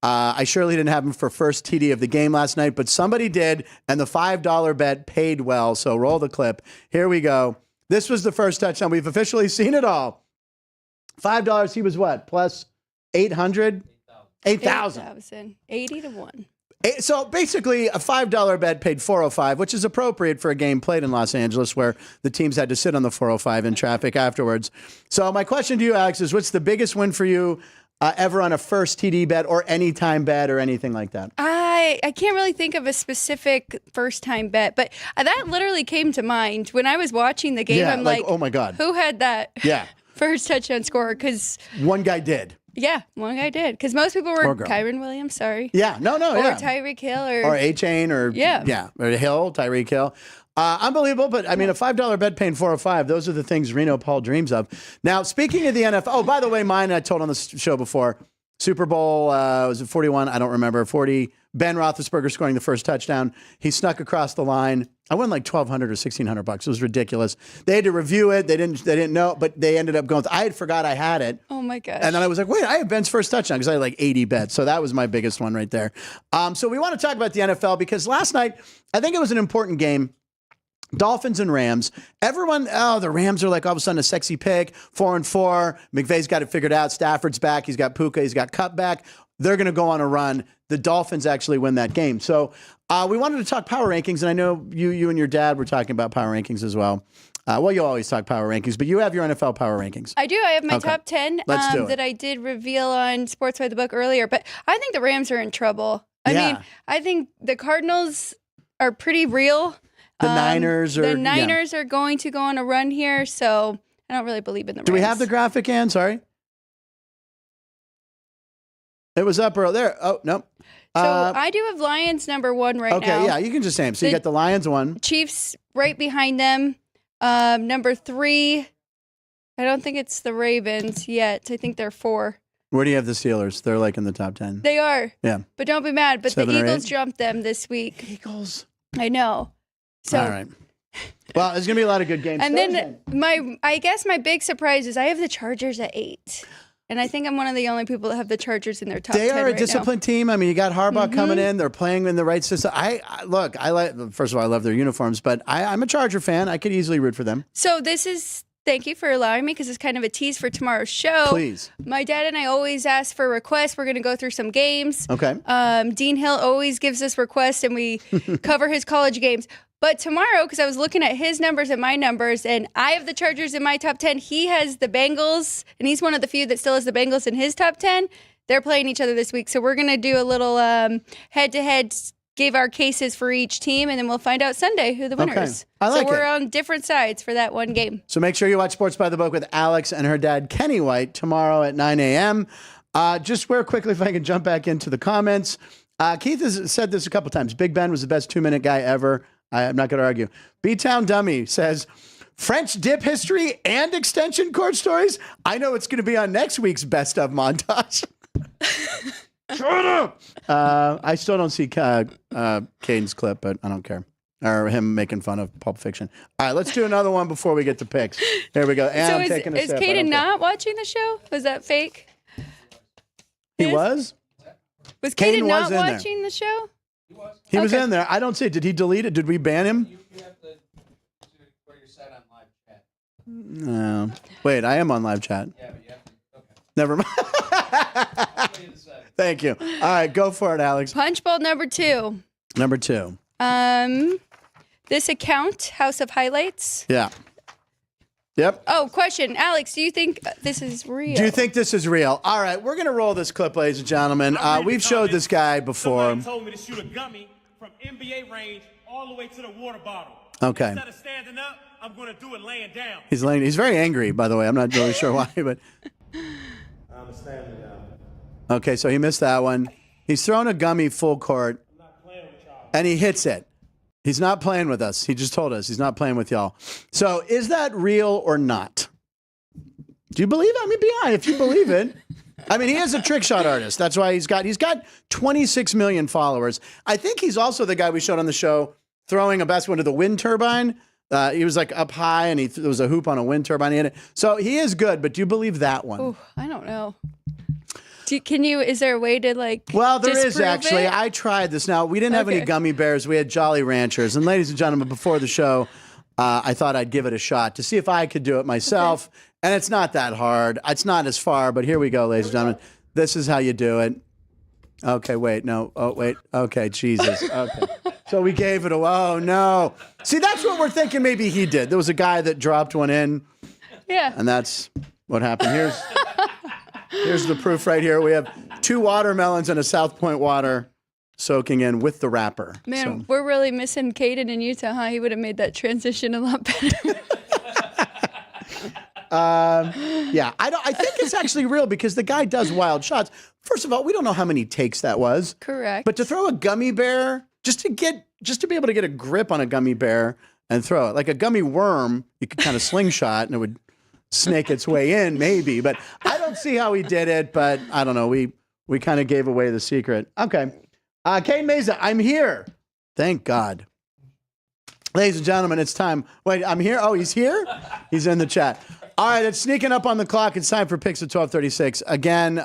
I surely didn't have him for first TD of the game last night, but somebody did, and the $5 bet paid well. So roll the clip. Here we go. This was the first touchdown. We've officially seen it all. $5. He was what? Plus 800? 8,000. 80 to 1. So basically, a $5 bet paid $4.05, which is appropriate for a game played in Los Angeles where the teams had to sit on the 405 in traffic afterwards. So my question to you, Alex, is what's the biggest win for you ever on a first TD bet or anytime bet or anything like that? I can't really think of a specific first-time bet, but that literally came to mind when I was watching the game. Yeah, I'm like, oh my God. Who had that first touchdown score? Because one guy did. Yeah, one guy did. Because most people were Kyron Williams, Yeah, no, or Tyreek Hill. Or A-Chain, or Hill, Tyreek Hill. Unbelievable, but I mean, a $5 bet paying $4.05, those are the things Reno Paul dreams of. Now, speaking of the NFL, oh, by the way, mine I told on the show before, Super Bowl, was it 41? I don't remember. 40. Ben Roethlisberger scoring the first touchdown. He snuck across the line. I won like $1,200 or $1,600. It was ridiculous. They had to review it. They didn't know, but they ended up going. I had forgot I had it. Oh my gosh! And then I was like, wait, I have Ben's first touchdown because I had like 80 bets. So that was my biggest one right there. So we want to talk about the NFL because last night I think it was an important game. Dolphins and Rams. Everyone, the Rams are like all of a sudden a sexy pick. 4-4. McVay's got it figured out. Stafford's back. He's got Puka. He's got Cup back. They're going to go on a run. The Dolphins actually win that game. So we wanted to talk power rankings, and I know you and your dad were talking about power rankings as well. Well, you always talk power rankings, but you have your NFL power rankings. I do. I have my top 10 Let's do it. that I did reveal on Sports by the Book earlier, but I think the Rams are in trouble. I mean, I think the Cardinals are pretty real. The Niners are going to go on a run here, so I don't really believe in the Rams. Do we have the graphic, Ann? Sorry. It was up earlier. There. Oh, no. So I do have Lions number 1 right now. Okay, yeah, you can just say them. So you got the Lions 1. Chiefs right behind them. Number 3, I don't think it's the Ravens yet. I think they're 4. Where do you have the Steelers? They're like in the top 10. They are. Yeah. But don't be mad. But 7 the or Eagles 8? jumped them this week. Eagles. I know. So, all right. Well, there's going to be a lot of good games. And then I guess my big surprise is I have the Chargers at 8. And I think I'm one of the only people that have the Chargers in their top 10 They are a right disciplined team. I mean, you got Harbaugh coming in. They're playing in the right system. I like. First of all, I love their uniforms, but I'm a Charger fan. I could easily root for them. So thank you for allowing me because it's kind of a tease for tomorrow's show. Please. My dad and I always ask for requests. We're going to go through some games. Okay. Dean Hill always gives us requests and we cover his college games. But tomorrow, because I was looking at his numbers and my numbers, and I have the Chargers in my top 10. He has the Bengals, and he's one of the few that still has the Bengals in his top 10. They're playing each other this week. So we're going to do a little head-to-head, give our cases for each team, and then we'll find out Sunday who the winner is. I like so we're it. on different sides for that one game. So make sure you watch Sports by the Book with Alex and her dad, Kenny White, tomorrow at 9 a.m. Just real quickly, if I can jump back into the comments. Keith has said this a couple times. Big Ben was the best 2-minute guy ever. I'm not going to argue. B-Town Dummy says, French dip history and extension cord stories? I know it's going to be on next week's best of montage. Shut up! I still don't see Caden's clip, but I don't care. Or him making fun of Pulp Fiction. All right, let's do another one before we get to picks. Here we go. And so I'm taking a is sip. Caden not watching the show? Was that fake? He was? Was Caden Caden not was in there. watching the show? He was in there. I don't see it. Did he delete it? Did we ban him? You have to where you're set on live chat. No. Wait, I am on live chat. Yeah, but you have to. Okay. Never mind. Thank you. All right, go for it, Alex. Punchbowl number 2. Number 2. This account, House of Highlights. Yeah. Yep. Oh, question. Alex, do you think this is real? Do you think this is real? All right, we're going to roll this clip, ladies and gentlemen. We've showed this guy before. Somebody told me to shoot a gummy from NBA range all the way to the water bottle. Okay. Instead of standing up, I'm going to do it laying down. He's very angry, by the way. I'm not really sure why, but. I'm standing down. Okay, so he missed that one. He's thrown a gummy full court, I'm not playing with y'all. and he hits it. He's not playing with us. He just told us he's not playing with y'all. So is that real or not? Do you believe it? I mean, be honest. If you believe it. I mean, he is a trick shot artist. That's why he's got 26 million followers. I think he's also the guy we showed on the show throwing a basketball into the wind turbine. He was like up high and there was a hoop on a wind turbine. He had it. So he is good, but do you believe that one? Ooh, I don't know. Is there a way to like? Well, there is disprove actually. it? I tried this. Now, we didn't have any gummy bears. We had Jolly Ranchers. And ladies and gentlemen, before the show, I thought I'd give it a shot to see if I could do it myself. Okay. And it's not that hard. It's not as far, but here we go, ladies and gentlemen. This is how you do it. Okay, wait, no. Oh, wait. Okay, Jesus. Okay. So we gave it a, oh, no. See, that's what we're thinking maybe he did. There was a guy that dropped one in. Yeah. And that's what happened. Here's the proof right here. We have 2 watermelons and a South Point water soaking in with the wrapper. Man, so. We're really missing Caden in Utah, huh? He would have made that transition a lot better. Yeah, I think it's actually real because the guy does wild shots. First of all, we don't know how many takes that was. Correct. But to throw a gummy bear, just to be able to get a grip on a gummy bear and throw it like a gummy worm, you could kind of slingshot and it would snake its way in, maybe. But I don't see how he did it. But I don't know. We kind of gave away the secret. Okay, Kane Meza, I'm here. Thank God. Ladies and gentlemen, it's time. Wait, I'm here. Oh, he's here. He's in the chat. All right, it's sneaking up on the clock. It's time for picks at 12:36. Again,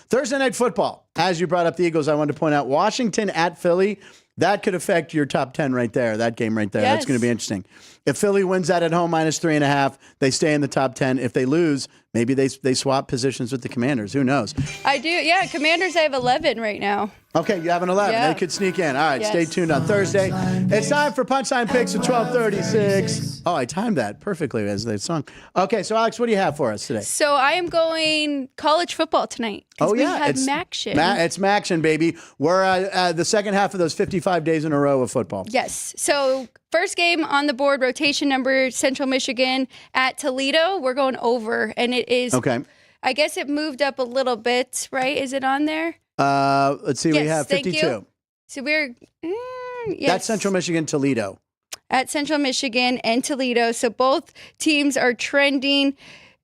Thursday Night Football. As you brought up the Eagles, I wanted to point out Washington at Philly. That could affect your top 10 right there, that game right there. Yes. That's going to be interesting. If Philly wins that at home, -3.5, they stay in the top 10. If they lose, maybe they swap positions with the Commanders. Who knows? I do. Yeah, Commanders, I have 11 right now. Okay, you have an 11. Yeah. They could sneak in. All right, Stay tuned on Thursday. It's time for Punchline Picks at 12:36. Oh, I timed that perfectly as the song. Okay, so Alex, what do you have for us today? So I am going college football tonight. Oh, yeah. We have Maction. It's Maction, baby. We're the second half of those 55 days in a row of football. Yes. So first game on the board, rotation number, Central Michigan at Toledo. We're going over, and it is. Okay. I guess it moved up a little bit, right? Is it on there? Let's see. Yes, we have 52. Thank you. So we're. Yes. That's Central Michigan, Toledo. At Central Michigan and Toledo. So both teams are trending.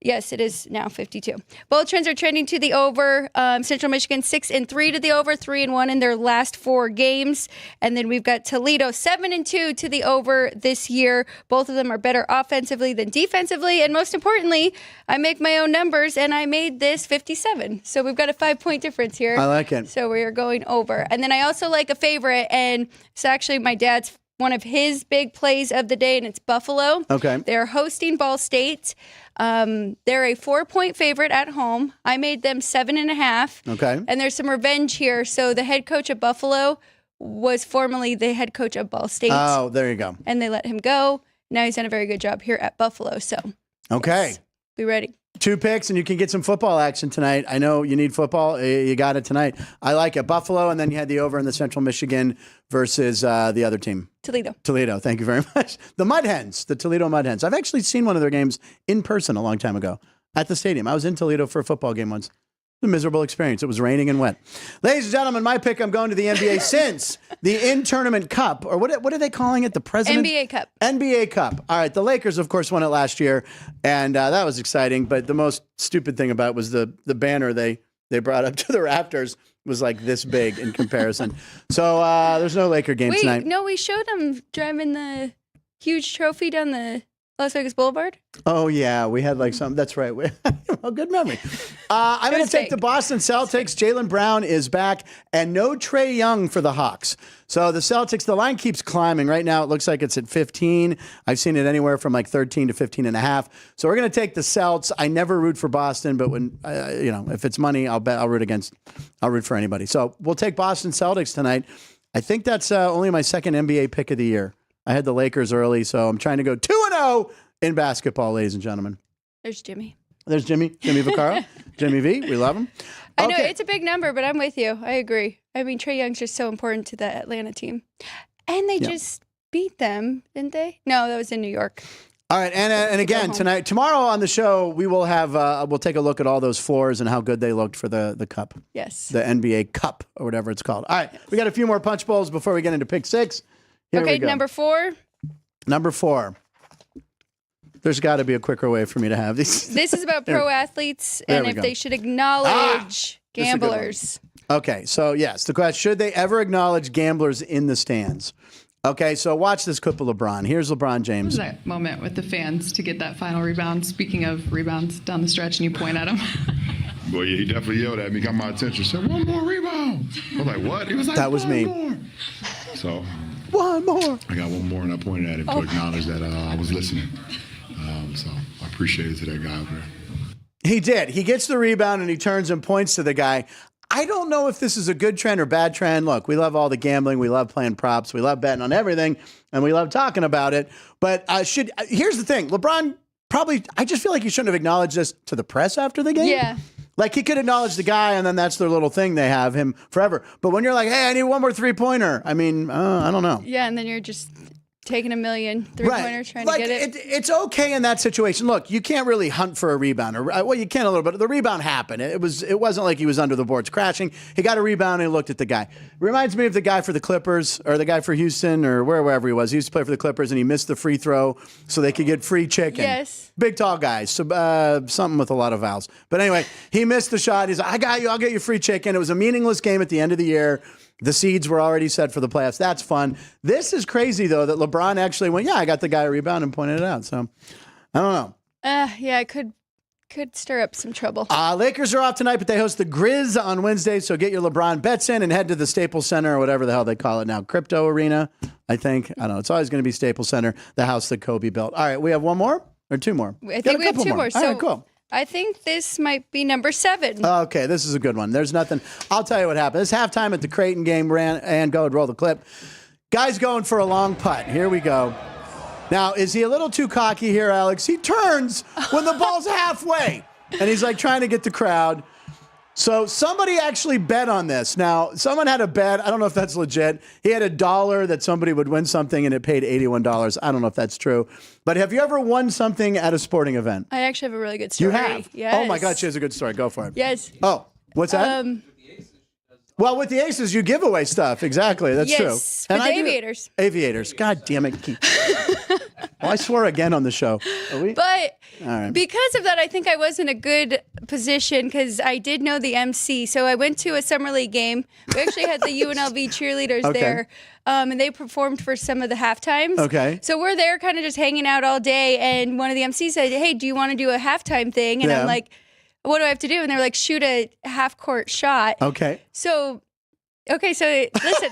Yes, it is now 52. Both trends are trending to the over. Central Michigan 6-3 to the over, 3-1 in their last 4 games. And then we've got Toledo 7-2 to the over this year. Both of them are better offensively than defensively. And most importantly, I make my own numbers and I made this 57. So we've got a 5-point difference here. I like it. So we are going over. And then I also like a favorite, and it's actually my dad's one of his big plays of the day, and it's Buffalo. Okay. They're hosting Ball State. They're a 4-point favorite at home. I made them 7.5. Okay. And there's some revenge here. So the head coach of Buffalo was formerly the head coach of Ball State. Oh, there you go. And they let him go. Now he's done a very good job here at Buffalo. So, okay. Yes, be ready. 2 picks, and you can get some football action tonight. I know you need football. You got it tonight. I like it. Buffalo, and then you had the over in the Central Michigan versus the other team. Toledo. Thank you very much. The Mud Hens, the Toledo Mud Hens. I've actually seen one of their games in person a long time ago at the stadium. I was in Toledo for a football game once. A miserable experience. It was raining and wet. Ladies and gentlemen, my pick, I'm going to the NBA since the in-tournament cup, or what are they calling it? The President's NBA Cup. NBA Cup. All right, the Lakers, of course, won it last year, and that was exciting, but the most stupid thing about it was the banner they brought up to the rafters was like this big in comparison. So there's no Laker game tonight. No, we showed them driving the huge trophy down the Las Vegas Boulevard? Oh, yeah. We had like some. That's right. Well, good memory. I'm going to take the Boston Celtics. Jaylen Brown is back, and no Trae Young for the Hawks. So the Celtics, the line keeps climbing. Right now, it looks like it's at 15. I've seen it anywhere from like 13 to 15.5. So we're going to take the Celts. I never root for Boston, but when if it's money, I'll root for anybody. So we'll take Boston Celtics tonight. I think that's only my second NBA pick of the year. I had the Lakers early, so I'm trying to go 2-0 in basketball, ladies and gentlemen. There's Jimmy. There's Jimmy Vaccaro. Jimmy V. We love him. Okay. I know it's a big number, but I'm with you. I agree. I mean, Trae Young's just so important to that Atlanta team. And they just beat them, didn't they? No, that was in New York. All right, and again, tomorrow on the show, we will have we'll take a look at all those floors and how good they looked for the cup. Yes. The NBA Cup or whatever it's called. All right, we got a few more punch bowls before we get into pick 6. Here we Okay, go. number 4. Number 4. There's got to be a quicker way for me to have these. This is about pro athletes There and we if go. they should acknowledge This is a good one. gamblers. Okay, so yes, the question, should they ever acknowledge gamblers in the stands? Okay, so watch this clip of LeBron. Here's LeBron James. That moment with the fans to get that final rebound. Speaking of rebounds down the stretch, and you point at him. Well, yeah, he definitely yelled at me, got my attention, said, "One more rebound." I was like, "What?" He was like, That was "One me. more." So One more. I got one more, and I pointed at him to acknowledge that I was listening. So I appreciate it to that guy over there. He did. He gets the rebound and he turns and points to the guy. I don't know if this is a good trend or bad trend. Look, we love all the gambling. We love playing props. We love betting on everything. And we love talking about it. But here's the thing. LeBron I just feel like he shouldn't have acknowledged this to the press after the game. Yeah. Like he could acknowledge the guy and then that's their little thing. They have him forever. But when you're like, hey, I need one more 3-pointer. I mean, I don't know. Yeah, and then you're just taking a million three-pointers trying like, to get it. It's okay in that situation. Look, you can't really hunt for a rebound. Well, you can a little bit. The rebound happened. It wasn't like he was under the boards crashing. He got a rebound and he looked at the guy. Reminds me of the guy for the Clippers or the guy for Houston or wherever he was. He used to play for the Clippers and he missed the free throw so they could get free chicken. Yes. Big, tall guys. So, something with a lot of vowels. But anyway, he missed the shot. He's like, I got you. I'll get you free chicken. It was a meaningless game at the end of the year. The seeds were already set for the playoffs. That's fun. This is crazy, though, that LeBron actually went, I got the guy a rebound and pointed it out. So, I don't know. Yeah, it could stir up some trouble. Lakers are off tonight, but they host the Grizz on Wednesday. So get your LeBron bets in and head to the Staples Center or whatever the hell they call it now. Crypto Arena, I think. I don't know. It's always going to be Staples Center, the house that Kobe built. All right, we have one more or two more? I think we have two more. All So right, cool. I think this might be number 7. Okay, this is a good one. There's nothing. I'll tell you what happened. It's halftime at the Creighton game. And go and roll the clip. Guy's going for a long putt. Here we go. Now, is he a little too cocky here, Alex? He turns when the ball's halfway. And he's like trying to get the crowd. So somebody actually bet on this. Now, someone had a bet. I don't know if that's legit. He had $1 that somebody would win something and it paid $81. I don't know if that's true. But have you ever won something at a sporting event? I actually have a really good story. You have? Yes. Oh my God, she has a good story. Go for it. Yes. Oh, what's that? Well, with the Aces, you give away stuff. Exactly. That's true. Yes, with the Aviators. Aviators. God damn it. Oh, I swore again on the show. Are we? But All right. because of that, I think I was in a good position because I did know the MC. So I went to a summer league game. We actually had the UNLV cheerleaders Okay. there, and they performed for some of the halftimes. Okay. So we're there kind of just hanging out all day, and one of the MCs said, hey, do you want to do a halftime thing? And Yeah. I'm like, what do I have to do? And they're like, shoot a half-court shot. Okay. So listen.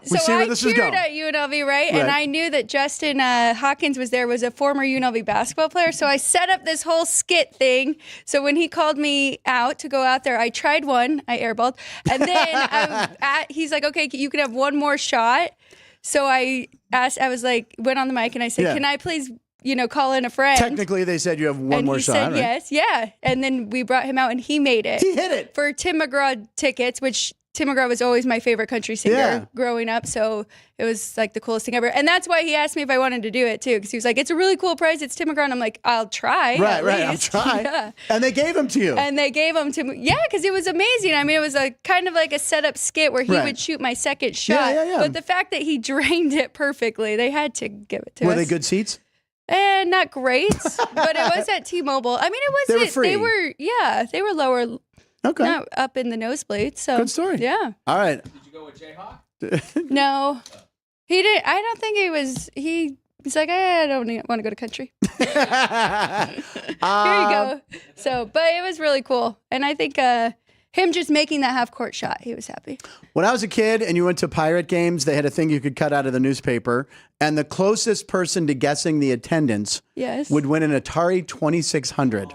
We see So where I this is cheered going. at UNLV, right? And Right. I knew that Justin Hawkins was a former UNLV basketball player. So I set up this whole skit thing. So when he called me out to go out there, I tried one. I airballed. And then he's like, okay, you can have one more shot. So I went on the mic and I said, Yeah. can I please, call in a friend? Technically, they said you have one and more he shot. said right? yes, yeah. And then we brought him out and he made it. He hit it. For Tim McGraw tickets, which Tim McGraw was always my favorite country singer Yeah. growing up. So it was like the coolest thing ever. And that's why he asked me if I wanted to do it too. Because he was like, it's a really cool prize. It's Tim McGraw. And I'm like, I'll try. Right, at right. I'll least." try. Yeah. And they gave him to you. And they gave him to me. Yeah, because it was amazing. I mean, it was a kind of like a setup skit where he Right. would shoot my second shot. yeah. But the fact that he drained it perfectly, they had to give it to Were us. they good seats? Not great, but it was at T-Mobile. I mean, it wasn't. They were free. They were lower, Okay. not up in the nosebleeds. So Good story. Yeah. All right. Did you go with Jayhawk? No, he didn't. I don't think he was. He's like, I don't want to go to country. Here you go. So, but it was really cool, and I think him just making that half court shot, he was happy. When I was a kid and you went to Pirate games, they had a thing you could cut out of the newspaper, and the closest person to guessing the attendance Yes. would win an Atari 2600.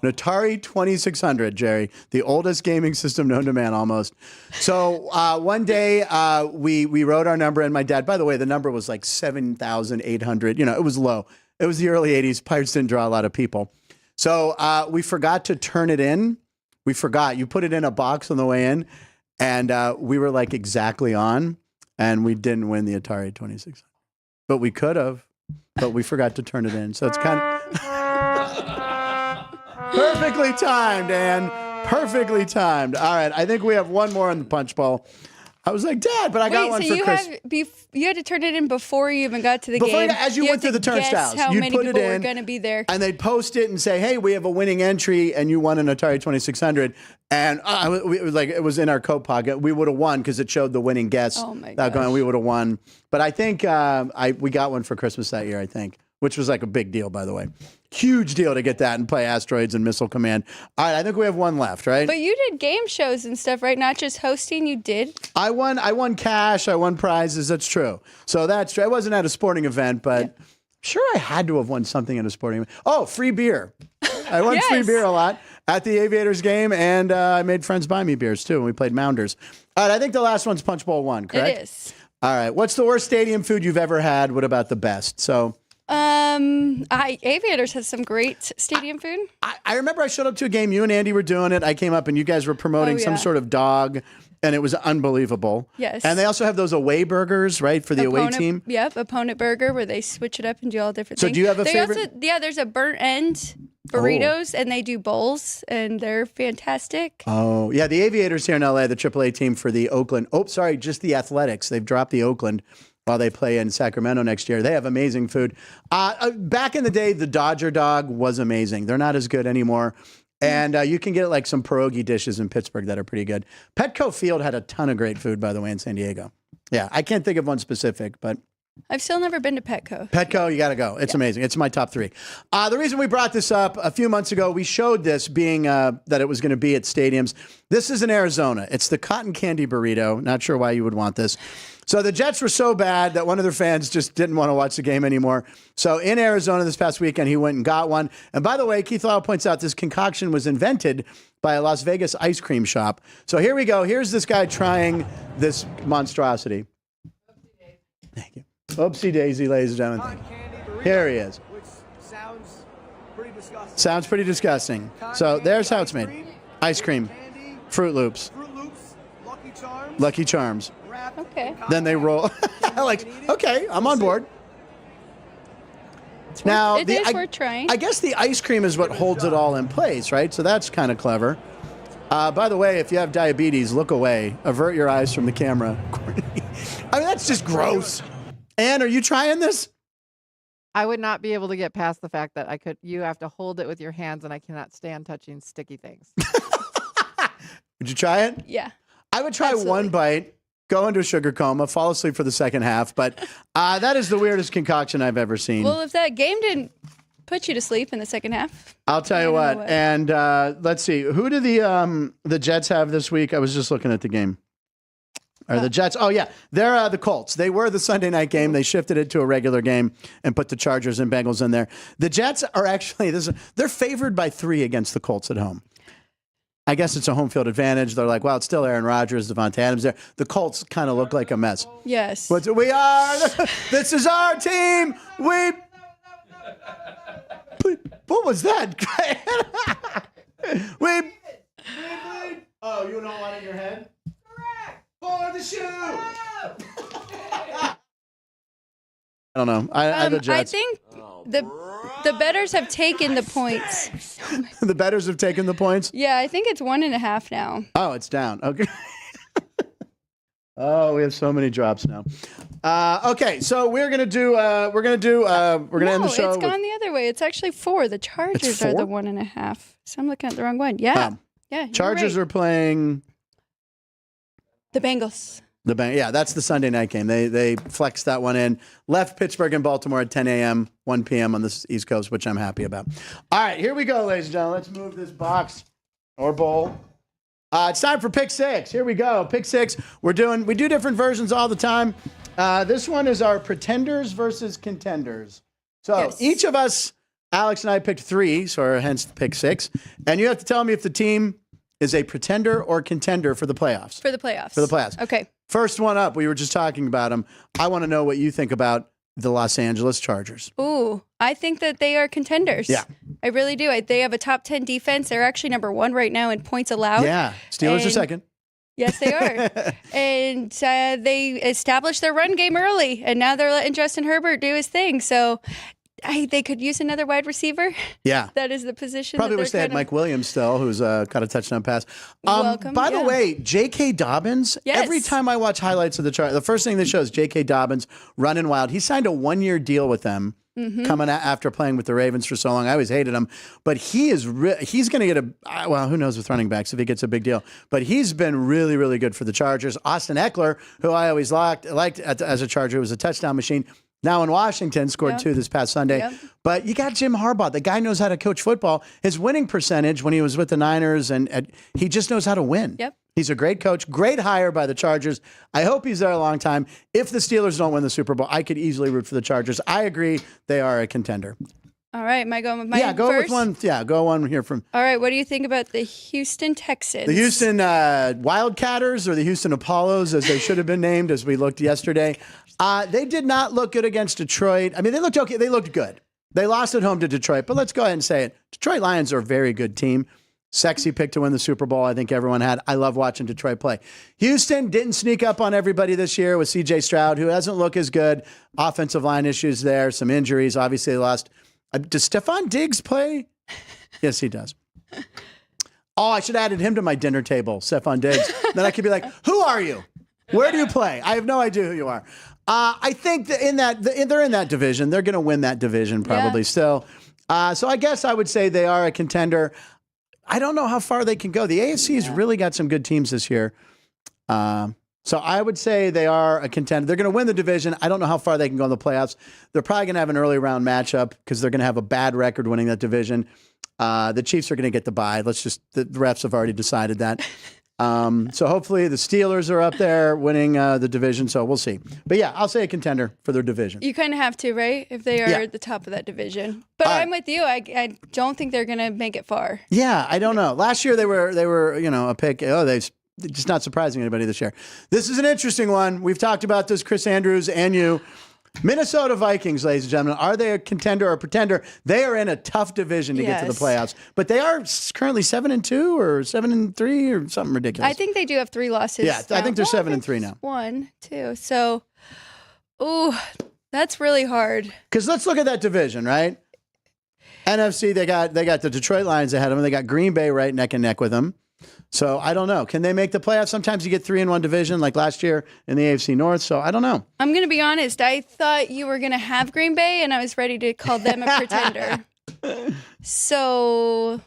An Atari 2600, Jerry, the oldest gaming system known to man almost. So one day we wrote our number, and my dad, by the way, the number was like 7,800. It was low. It was the early 80s. Pirates didn't draw a lot of people. So we forgot to turn it in. We forgot. You put it in a box on the way in, and we were like exactly on, and we didn't win the Atari 2600. But we could have, but we forgot to turn it in. So it's kind of perfectly timed, Ann. Perfectly timed. All right, I think we have one more in the punch bowl. I was like, Dad, but I got one for Christmas. You had to turn it in before you even got to the game. As you went through the turnstiles, how you'd many put people it were in, going to be there. and they'd post it and say, hey, we have a winning entry, and you won an Atari 2600. And it was in our coat pocket. We would have won because it showed the winning guess. Oh, my gosh. We would have won. But I think we got one for Christmas that year, I think, which was like a big deal, by the way. Huge deal to get that and play Asteroids and Missile Command. All right, I think we have one left, right? But you did game shows and stuff, right? Not just hosting, you did? I won cash. I won prizes. That's true. So that's true. I wasn't at a sporting event, but sure I had to have won something at a sporting event. Oh, free beer. I won free beer a lot at the Aviators game, and I made friends buy me beers, too, and we played Mounders. All right, I think the last one's Punch Bowl 1, correct? It is. All right, what's the worst stadium food you've ever had? What about the best? So... Aviators has some great stadium food. I remember I showed up to a game. You and Andy were doing it. I came up and you guys were promoting some sort of dog, and it was unbelievable. Yes. And they also have those away burgers, right, for the away team? Yep, opponent burger where they switch it up and do all different things. So do you have a favorite? There's a burnt end burritos, and they do bowls, and they're fantastic. Oh, yeah, the Aviators here in L.A., the AAA team for the Oakland. Oh, sorry, just the Athletics. They've dropped the Oakland while they play in Sacramento next year. They have amazing food. Back in the day, the Dodger dog was amazing. They're not as good anymore. And you can get like some pierogi dishes in Pittsburgh that are pretty good. Petco Field had a ton of great food, by the way, in San Diego. Yeah, I can't think of one specific, but... I've still never been to Petco. Petco, you got to go. It's amazing. It's my top 3. The reason we brought this up a few months ago, we showed this being that it was going to be at stadiums. This is in Arizona. It's the cotton candy burrito. Not sure why you would want this. So the Jets were so bad that one of their fans just didn't want to watch the game anymore. So in Arizona this past weekend, he went and got one. And by the way, Keith Lyle points out this concoction was invented by a Las Vegas ice cream shop. So here we go. Here's this guy trying this monstrosity. Thank you. Oopsie daisy, ladies and gentlemen. Here he is. Which sounds pretty disgusting. Sounds pretty disgusting. So there's how it's made. Ice cream, Fruit Loops, Lucky Charms. Okay. Then they roll. Okay, I'm on board. Now, it is worth trying. I guess the ice cream is what holds it all in place, right? So that's kind of clever. By the way, if you have diabetes, look away. Avert your eyes from the camera. I mean, that's just gross. Ann, are you trying this? I would not be able to get past the fact that you have to hold it with your hands, and I cannot stand touching sticky things. Would you try it? Yeah. I would try one bite, go into a sugar coma, fall asleep for the second half. But that is the weirdest concoction I've ever seen. Well, if that game didn't put you to sleep in the second half. I'll tell you what. And let's see. Who do the Jets have this week? I was just looking at the game. Are the Jets? Oh, yeah. They're the Colts. They were the Sunday night game. They shifted it to a regular game and put the Chargers and Bengals in there. The Jets are actually, they're favored by 3 against the Colts at home. I guess it's a home field advantage. They're like, well, it's still Aaron Rodgers, Devontae Adams there. The Colts kind of look like a mess. Yes. But we are, this is our team. What was that? Oh, you don't want it in your head? For the shoe. I don't know. I the Jets. I think the bettors have taken the points. The bettors have taken the points? Yeah, I think it's 1.5 now. Oh, it's down. Okay. Oh, we have so many drops now. Okay, so we're gonna end the show. It's gone the other way. It's actually 4. The Chargers are the 1.5. So I'm looking at the wrong one. Yeah. Yeah. Chargers are playing the Bengals. Yeah, that's the Sunday night game. They flexed that one in. Left Pittsburgh and Baltimore at 10 a.m., 1 p.m. on the East Coast, which I'm happy about. All right, here we go, ladies and gentlemen. Let's move this box or bowl. It's time for Pick 6. Here we go. Pick 6. We do different versions all the time. This one is our pretenders versus contenders. So each of us, Alex and I, picked 3, so hence Pick 6. And you have to tell me if the team is a pretender or contender for the playoffs. For the playoffs. For the playoffs. Okay. First one up, we were just talking about them. I want to know what you think about the Los Angeles Chargers. Ooh, I think that they are contenders. Yeah. I really do. They have a top 10 defense. They're actually number 1 right now in points allowed. Yeah. Steelers are second. Yes, they are. And they established their run game early, and now they're letting Justin Herbert do his thing. So they could use another wide receiver. Yeah. That is the position. Probably wish they had Mike Williams still, who's caught a touchdown pass. Welcome, by the way, J.K. Dobbins, every time I watch highlights of the chart, the first thing they show is J.K. Dobbins running wild. He signed a 1-year deal with them. Coming after playing with the Ravens for so long. I always hated him, but he's going to get who knows with running backs if he gets a big deal, but he's been really, really good for the Chargers. Austin Eckler, who I always liked as a Charger, was a touchdown machine. Now in Washington, scored 2 this past Sunday. Yep. But you got Jim Harbaugh. The guy knows how to coach football. His winning percentage when he was with the Niners, and he just knows how to win. Yep. He's a great coach, great hire by the Chargers. I hope he's there a long time. If the Steelers don't win the Super Bowl, I could easily root for the Chargers. I agree. They are a contender. All right. Am I going with mine go first? with one. Yeah, go one here from. All right. What do you think about the Houston Texans? The Houston Wildcatters, or the Houston Apollos, as they should have been named, as we looked yesterday. They did not look good against Detroit. I mean, they looked okay. They looked good. They lost at home to Detroit, but let's go ahead and say it. Detroit Lions are a very good team. Sexy pick to win the Super Bowl, I think everyone had. I love watching Detroit play. Houston didn't sneak up on everybody this year with C.J. Stroud, who doesn't look as good. Offensive line issues there, some injuries. Obviously, they lost. Does Stephon Diggs play? Yes, he does. Oh, I should have added him to my dinner table, Stephon Diggs. Then I could be like, who are you? Where do you play? I have no idea who you are. I think that they're in that division. They're going to win that division probably still. So I guess I would say they are a contender. I don't know how far they can go. The AFC has really got some good teams this year. So I would say they are a contender. They're going to win the division. I don't know how far they can go in the playoffs. They're probably going to have an early round matchup because they're going to have a bad record winning that division. The Chiefs are going to get the bye. The refs have already decided that. So hopefully the Steelers are up there winning the division. So we'll see. But yeah, I'll say a contender for their division. You kind of have to, right? If they are at the top of that division. But I'm with you. I don't think they're going to make it far. Yeah, I don't know. Last year they were a pick. They've just not surprising anybody this year. This is an interesting one. We've talked about this, Chris Andrews and you. Minnesota Vikings, ladies and gentlemen, are they a contender or a pretender? They are in a tough division to get to the playoffs, but they are currently 7-2 or 7-3 or something ridiculous. I think they do have 3 losses. Yeah, I think they're 7-3 now. 1, 2. So, that's really hard. Because let's look at that division, right? NFC, they got the Detroit Lions ahead of them. They got Green Bay right neck and neck with them. So I don't know. Can they make the playoffs? Sometimes you get 3 in one division, like last year in the AFC North. So I don't know. I'm going to be honest. I thought you were going to have Green Bay, and I was ready to call them a pretender. So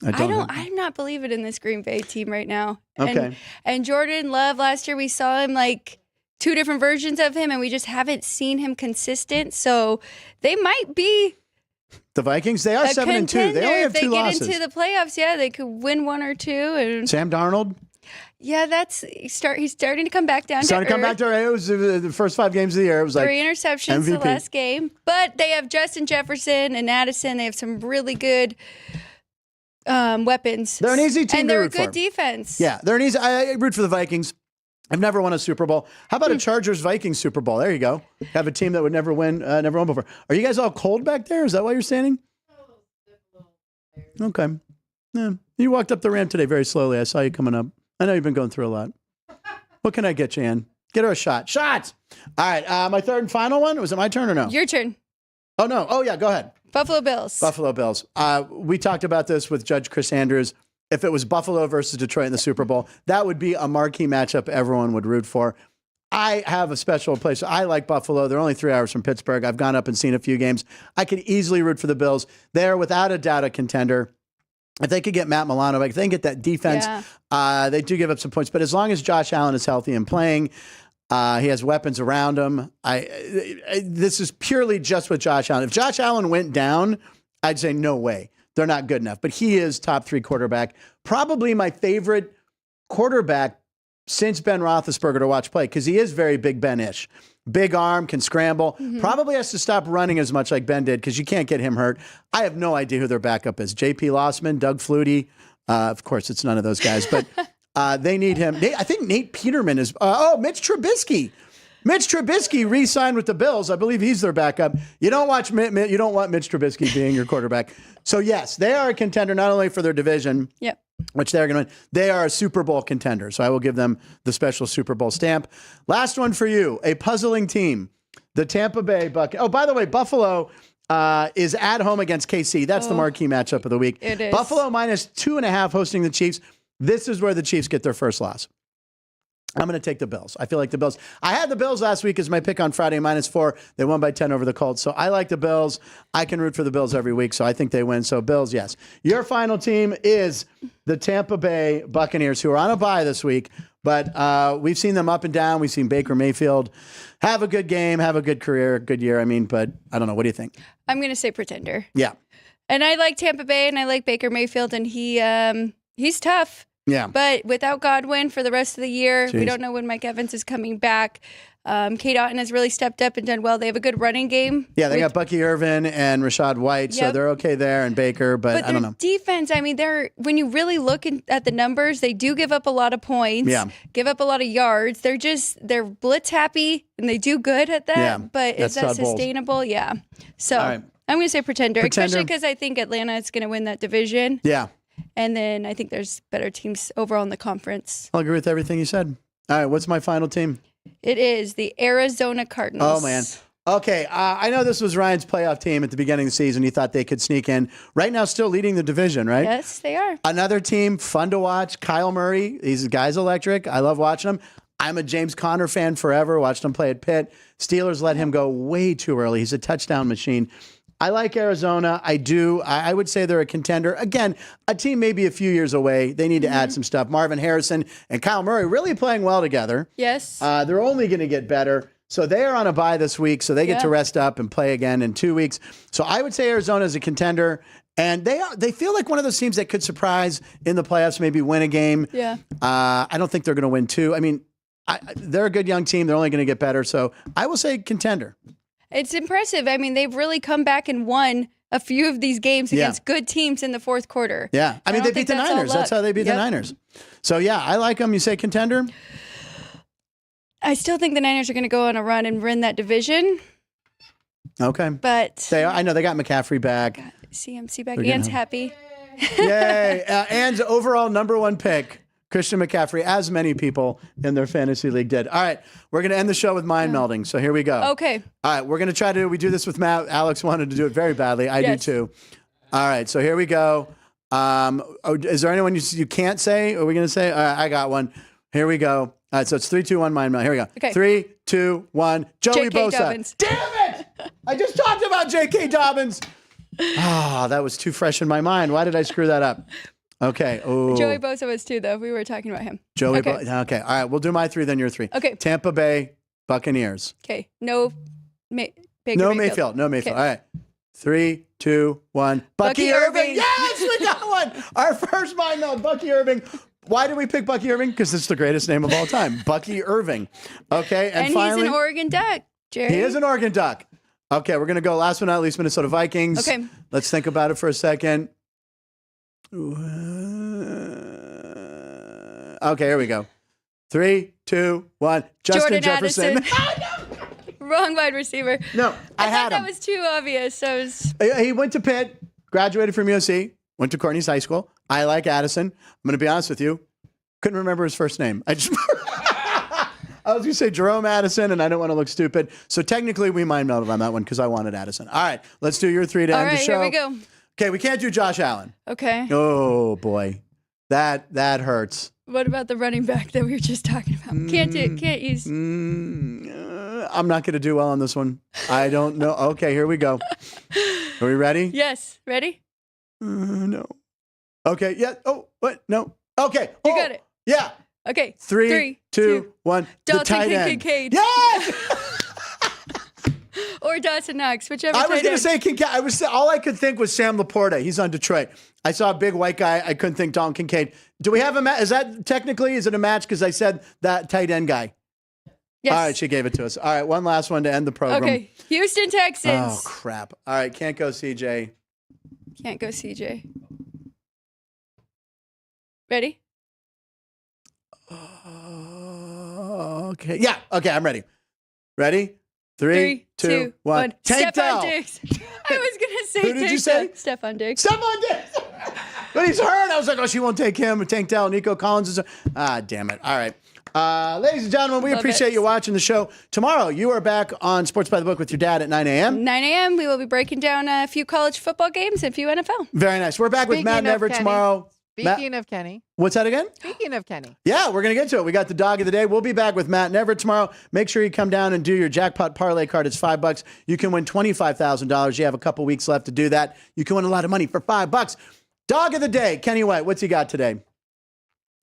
I'm not believing in this Green Bay team right now. Okay. And Jordan Love, last year we saw him like 2 different versions of him, and we just haven't seen him consistent. So they might be. The Vikings, they are 7-2. They only have 2 losses. If they get into the playoffs, they could win 1 or 2. And Sam Darnold? Yeah, he's starting to come back down to earth. Starting to come back to earth. It was the first 5 games of the year. It was 3 interceptions MVP. the last game. But they have Justin Jefferson and Addison. They have some really good weapons. They're an easy team and to they're root a good for. defense. Yeah, they're an easy. I root for the Vikings. I've never won a Super Bowl. How about a Chargers-Vikings Super Bowl? There you go. Have a team that would never won before. Are you guys all cold back there? Is that why you're standing? Okay. Yeah. You walked up the ramp today very slowly. I saw you coming up. I know you've been going through a lot. What can I get you, Ann? Get her a shot. Shots! All right. My third and final one. Was it my turn or no? Your turn. Oh, no. Oh, yeah. Go ahead. Buffalo Bills. Buffalo Bills. We talked about this with Judge Chris Andrews. If it was Buffalo versus Detroit in the Super Bowl, that would be a marquee matchup everyone would root for. I have a special place. I like Buffalo. They're only 3 hours from Pittsburgh. I've gone up and seen a few games. I could easily root for the Bills. They're without a doubt a contender. If they could get Matt Milano back, if they can get that defense, they do give up some points. But as long as Josh Allen is healthy and playing, he has weapons around him. This is purely just with Josh Allen. If Josh Allen went down, I'd say no way. They're not good enough. But he is top 3 quarterback. Probably my favorite quarterback since Ben Roethlisberger to watch play, because he is very Big Ben-ish. Big arm, can scramble. Probably has to stop running as much like Ben did, because you can't get him hurt. I have no idea who their backup is. J.P. Lossman, Doug Flutie. Of course, it's none of those guys, but they need him. I think Nate Peterman is. Mitch Trubisky. Mitch Trubisky re-signed with the Bills. I believe he's their backup. You don't want Mitch Trubisky being your quarterback. So yes, they are a contender not only for their division, which they're going to win. They are a Super Bowl contender. So I will give them the special Super Bowl stamp. Last one for you, a puzzling team, the Tampa Bay Buccaneers. Oh, by the way, Buffalo is at home against KC. That's the marquee matchup of the week. It is. Buffalo -2.5 hosting the Chiefs. This is where the Chiefs get their first loss. I'm going to take the Bills. I feel like the Bills. I had the Bills last week as my pick on Friday, -4. They won by 10 over the Colts. So I like the Bills. I can root for the Bills every week, so I think they win. So Bills, yes. Your final team is the Tampa Bay Buccaneers, who are on a bye this week. But we've seen them up and down. We've seen Baker Mayfield have a good game, have a good career, good year. I mean, but I don't know. What do you think? I'm going to say pretender. Yeah. And I like Tampa Bay, and I like Baker Mayfield, and he's tough. Yeah. But without Godwin for the rest of the year, we Jeez. don't know when Mike Evans is coming back. Kate Otten has really stepped up and done well. They have a good running game. Yeah, they got Bucky Irvin and Rashad White, so Yep. they're okay there, and Baker, but I don't know. Defense, I mean, when you really look at the numbers, they do give up a lot of points, give up a lot of yards. They're blitz happy, and they do good at that, Yeah, but is that's that Todd Bowles. sustainable? Yeah. So All right. I'm going to say pretender, Pretender. especially because I think Atlanta is going to win that division. Yeah. And then I think there's better teams overall in the conference. I'll agree with everything you said. All right, what's my final team? It is the Arizona Cardinals. Oh, man. Okay, I know this was Ryan's playoff team at the beginning of the season. He thought they could sneak in. Right now, still leading the division, right? Yes, they are. Another team, fun to watch. Kyle Murray. These guys electric. I love watching him. I'm a James Conner fan forever. Watched him play at Pitt. Steelers let him go way too early. He's a touchdown machine. I like Arizona. I do. I would say they're a contender. Again, a team maybe a few years away. They need to add some stuff. Marvin Harrison and Kyle Murray really playing well together. Yes. They're only going to get better. So they are on a bye this week, so they get to rest up and play again in 2 weeks. So I would say Arizona is a contender, and they feel like one of those teams that could surprise in the playoffs, maybe win a game. Yeah. I don't think they're going to win two. I mean, they're a good young team. They're only going to get better. So I will say contender. It's impressive. I mean, they've really come back and won a few of these games against good teams in the fourth quarter. Yeah. I mean, they beat the Niners. That's how they beat the Niners. So, yeah, I like them. You say contender? I still think the Niners are going to go on a run and win that division. Okay. But I know they got McCaffrey back. CMC back. They're Ann's getting happy. Yay. Ann's overall #1 pick, Christian McCaffrey, as many people in their fantasy league did. All right. We're going to end the show with mind melding. So here we go. Okay. All right. We're going to try to we do this with Matt. Alex wanted to do it very badly. I do too. All right. So here we go. Is there anyone you can't say? Are we going to say? All right, I got one. Here we go. All right. So it's 3, 2, 1, mind meld. Here we go. Okay. 3, 2, 1. Joey J.K. Bosa. Dobbins. Damn it! I just talked about J.K. Dobbins. That was too fresh in my mind. Why did I screw that up? Okay. Oh. Joey Bosa was too, though. We were talking about him. Joey Okay. Bosa. Okay. All right. We'll do my 3, then your 3. Okay. Tampa Bay Buccaneers. Okay. No Baker No Mayfield. No Mayfield. Okay. All right. 3, 2, 1. Bucky Irving. Yes, we got one. Our first mind meld, Bucky Irving. Why did we pick Bucky Irving? Because it's the greatest name of all time. Bucky Irving. Okay. And finally, he's an Oregon Duck, Jerry. he is an Oregon Duck. Okay, we're going to go last but not least, Minnesota Vikings. Okay. Let's think about it for a second. Okay, here we go. 3, 2, 1. Justin Jordan Jefferson. Addison. Wrong wide receiver. No, I had thought him. that was too obvious. So it was... He went to Pitt, graduated from USC, went to Courtney's high school. I like Addison. I'm going to be honest with you. Couldn't remember his first name. I was going to say Jerome Addison, and I don't want to look stupid. So technically, we mind melded on that one because I wanted Addison. All right, let's do your 3 to end the show. All right, here we go. Okay, we can't do Josh Allen. Okay. Oh, boy. That hurts. What about the running back that we were just talking about? Can't use. I'm not going to do well on this one. I don't know. Okay, here we go. Are we ready? Yes. Ready? No. Okay, yeah. Oh, what? No. Okay. You got it. Yeah. Okay. 3, 2, 1. Dalton the tight end. Kincaid. Yes! Or Dawson Knox, whichever. I was going to say Kincaid. All I could think was Sam Laporta. He's on Detroit. I saw a big white guy. I couldn't think Dalton Kincaid. Do we have a match? Is it a match? Because I said that tight end guy. Yes. All right, she gave it to us. All right, one last one to end the program. Okay. Houston Texans. Oh, crap. All right, can't go CJ. Can't go CJ. Ready? Okay. Yeah. Okay, I'm ready. Ready? 3, 2, 1. Tank Dell. Stephon Diggs. I was going to say Who did you say? Stephon Diggs. Stephon Diggs. But he's hurt. I was like, oh, she won't take him. Tank Dell. Nico Collins is. Damn it. All right. Ladies and gentlemen, we appreciate you watching the show. Tomorrow, you are back on Sports by the Book with your dad at 9 a.m. 9 a.m. We will be breaking down a few college football games and a few NFL. Very nice. We're back with Matt and Everett tomorrow. Speaking of Kenny. What's that again? Speaking of Kenny. Yeah, we're going to get to it. We got the dog of the day. We'll be back with Matt and Everett tomorrow. Make sure you come down and do your jackpot parlay card. It's $5. You can win $25,000. You have a couple weeks left to do that. You can win a lot of money for $5. Dog of the day, Kenny White. What's he got today?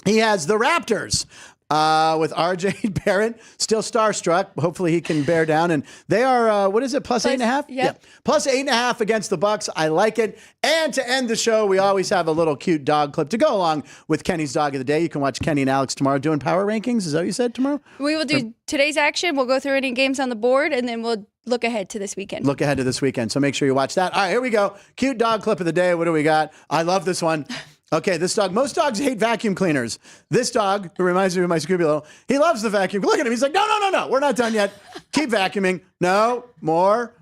He has the Raptors. With RJ Barrett, still starstruck. Hopefully he can bear down. And they are, what is it, plus 8.5? Yep. Yeah. Plus 8.5 against the Bucks. I like it. And to end the show, we always have a little cute dog clip to go along with Kenny's Dog of the Day. You can watch Kenny and Alex tomorrow doing power rankings. Is that what you said tomorrow? We will do today's action. We'll go through any games on the board, and then we'll look ahead to this weekend. Look ahead to this weekend. So make sure you watch that. All right, here we go. Cute dog clip of the day. What do we got? I love this one. Okay, this dog, most dogs hate vacuum cleaners. This dog, who reminds me of my Scooby Little, he loves the vacuum. Look at him. He's like, no, we're not done yet. Keep vacuuming. No, more.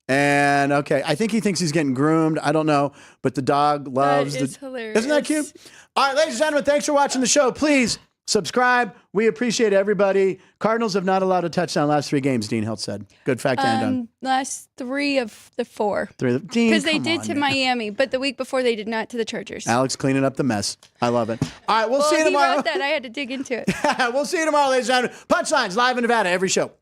And okay, I think he thinks he's getting groomed. I don't know, but the dog loves that is hilarious. Isn't that cute? All right, ladies and gentlemen, thanks for watching the show. Please subscribe. We appreciate everybody. Cardinals have not allowed a touchdown last 3 games, Dean Hilt said. Good fact to end on. Last 3 of the 4. Because they did to Miami, but the week before they did not to the Chargers. Alex cleaning up the mess. I love it. All right, we'll see you tomorrow. He wrote that. I had to dig into it. We'll see you tomorrow, ladies and gentlemen. Punchlines live in Nevada every show.